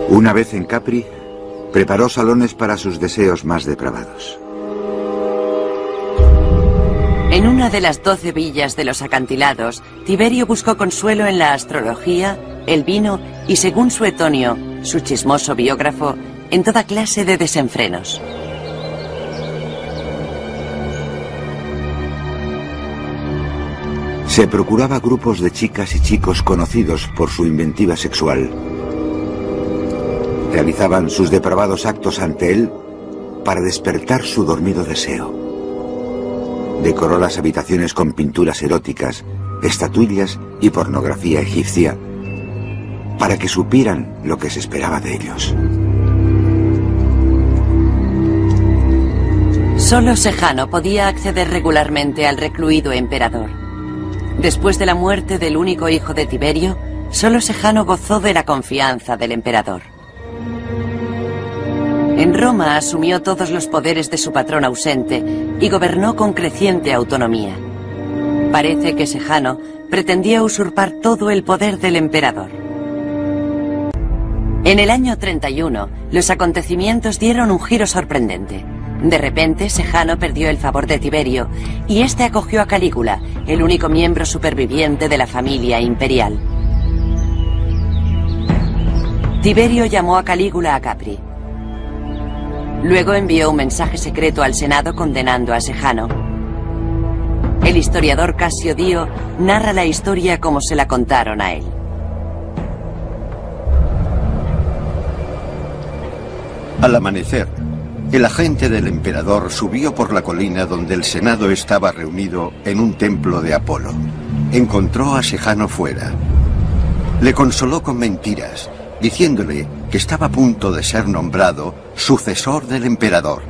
Una vez en Capri, preparó salones para sus deseos más depravados. En una de las 12 villas de los acantilados, Tiberio buscó consuelo en la astrología, el vino y, según Suetonio, su chismoso biógrafo, en toda clase de desenfrenos. Se procuraba grupos de chicas y chicos conocidos por su inventiva sexual. Realizaban sus depravados actos ante él para despertar su dormido deseo. Decoró las habitaciones con pinturas eróticas, estatuillas y pornografía egipcia, para que supieran lo que se esperaba de ellos. Solo Sejano podía acceder regularmente al recluido emperador. Después de la muerte del único hijo de Tiberio, solo Sejano gozó de la confianza del emperador. En Roma asumió todos los poderes de su patrón ausente y gobernó con creciente autonomía. Parece que Sejano pretendía usurpar todo el poder del emperador. En el año 31, los acontecimientos dieron un giro sorprendente. De repente, Sejano perdió el favor de Tiberio y este acogió a Calígula, el único miembro superviviente de la familia imperial. Tiberio llamó a Calígula a Capri. Luego envió un mensaje secreto al Senado condenando a Sejano. El historiador Casio Dio narra la historia como se la contaron a él. Al amanecer, el agente del emperador subió por la colina donde el Senado estaba reunido en un templo de Apolo. Encontró a Sejano fuera. Le consoló con mentiras, diciéndole que estaba a punto de ser nombrado sucesor del emperador.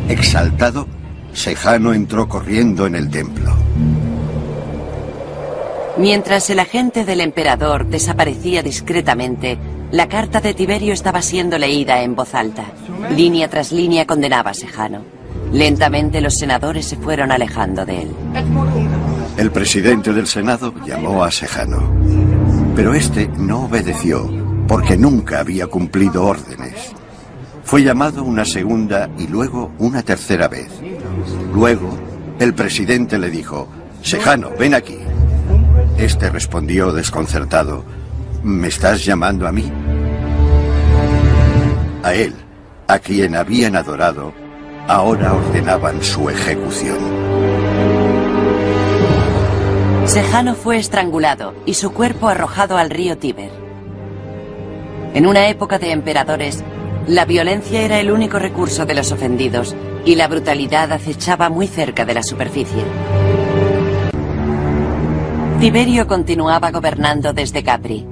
Exaltado, Sejano entró corriendo en el templo. Mientras el agente del emperador desaparecía discretamente, la carta de Tiberio estaba siendo leída en voz alta. Línea tras línea condenaba a Sejano. Lentamente los senadores se fueron alejando de él. El presidente del Senado llamó a Sejano, pero este no obedeció porque nunca había cumplido órdenes. Fue llamado una segunda y luego una tercera vez. Luego, el presidente le dijo: Sejano, ven aquí. Este respondió desconcertado: ¿Me estás llamando a mí? a él, a quien habían adorado, ahora ordenaban su ejecución. Sejano fue estrangulado y su cuerpo arrojado al río Tíber. En una época de emperadores, la violencia era el único recurso de los ofendidos y la brutalidad acechaba muy cerca de la superficie. Tiberio continuaba gobernando desde Capri.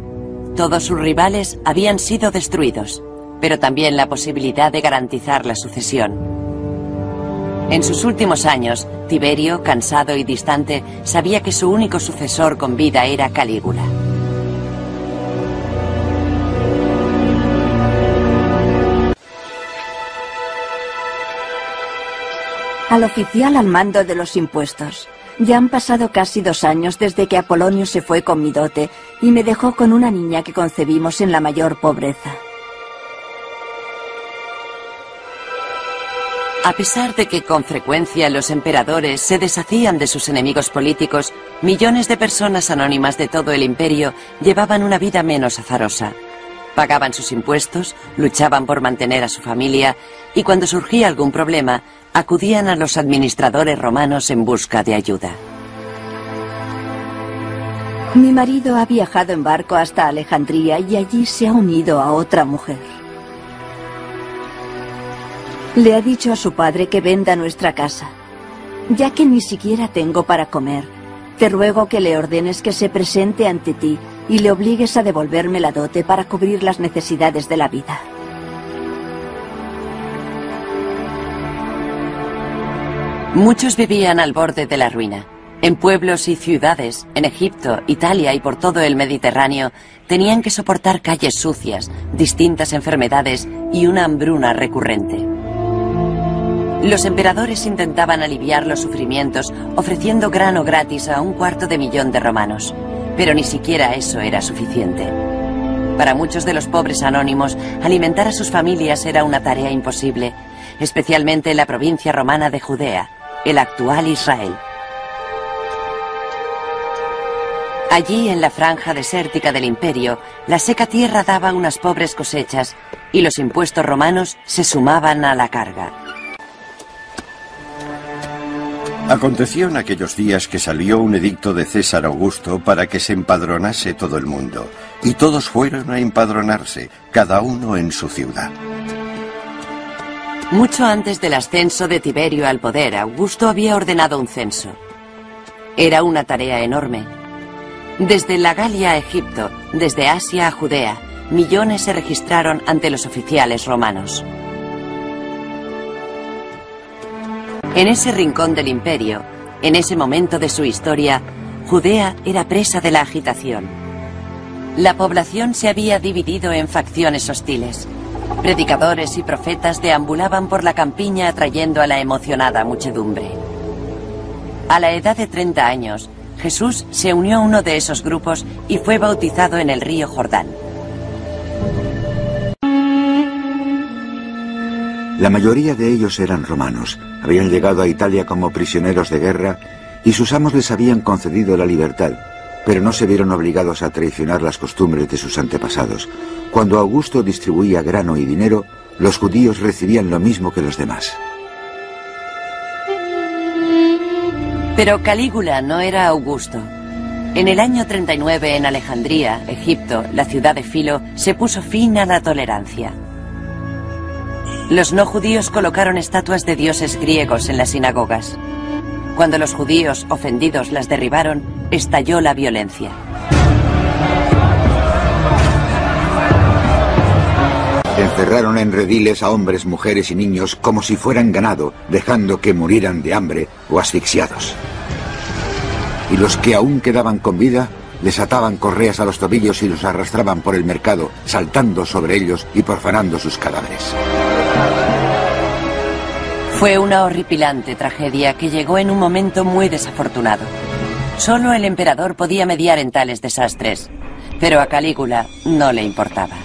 Todos sus rivales habían sido destruidos, pero también la posibilidad de garantizar la sucesión. En sus últimos años, Tiberio, cansado y distante, sabía que su único sucesor con vida era Calígula. Al oficial al mando de los impuestos. Ya han pasado casi 2 años desde que Apolonio se fue con mi dote y me dejó con una niña que concebimos en la mayor pobreza. A pesar de que con frecuencia los emperadores se deshacían de sus enemigos políticos, millones de personas anónimas de todo el imperio llevaban una vida menos azarosa. Pagaban sus impuestos, luchaban por mantener a su familia y cuando surgía algún problema, acudían a los administradores romanos en busca de ayuda. Mi marido ha viajado en barco hasta Alejandría y allí se ha unido a otra mujer. Le ha dicho a su padre que venda nuestra casa. Ya que ni siquiera tengo para comer, te ruego que le ordenes que se presente ante ti y le obligues a devolverme la dote para cubrir las necesidades de la vida. Muchos vivían al borde de la ruina. En pueblos y ciudades, en Egipto, Italia y por todo el Mediterráneo, tenían que soportar calles sucias, distintas enfermedades y una hambruna recurrente. Los emperadores intentaban aliviar los sufrimientos ofreciendo grano gratis a 250.000 romanos, pero ni siquiera eso era suficiente. Para muchos de los pobres anónimos, alimentar a sus familias era una tarea imposible, especialmente en la provincia romana de Judea, el actual Israel. Allí, en la franja desértica del imperio, la seca tierra daba unas pobres cosechas y los impuestos romanos se sumaban a la carga. Aconteció en aquellos días que salió un edicto de César Augusto para que se empadronase todo el mundo, y todos fueron a empadronarse, cada uno en su ciudad. Mucho antes del ascenso de Tiberio al poder, Augusto había ordenado un censo. Era una tarea enorme. Desde la Galia a Egipto, desde Asia a Judea, millones se registraron ante los oficiales romanos. En ese rincón del imperio, en ese momento de su historia, Judea era presa de la agitación. La población se había dividido en facciones hostiles. Predicadores y profetas deambulaban por la campiña atrayendo a la emocionada muchedumbre. A la edad de 30 años, Jesús se unió a uno de esos grupos y fue bautizado en el río Jordán. La mayoría de ellos eran romanos, habían llegado a Italia como prisioneros de guerra y sus amos les habían concedido la libertad, pero no se vieron obligados a traicionar las costumbres de sus antepasados. Cuando Augusto distribuía grano y dinero, los judíos recibían lo mismo que los demás. Pero Calígula no era Augusto. En el año 39 en Alejandría, Egipto, la ciudad de Filo, se puso fin a la tolerancia. Los no judíos colocaron estatuas de dioses griegos en las sinagogas. Cuando los judíos, ofendidos, las derribaron, estalló la violencia. Encerraron en rediles a hombres, mujeres y niños como si fueran ganado, dejando que murieran de hambre o asfixiados. Y los que aún quedaban con vida, les ataban correas a los tobillos y los arrastraban por el mercado, saltando sobre ellos y profanando sus cadáveres. Fue una horripilante tragedia que llegó en un momento muy desafortunado. Solo el emperador podía mediar en tales desastres, pero a Calígula no le importaba.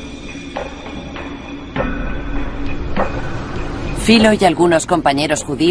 Filo y algunos compañeros judíos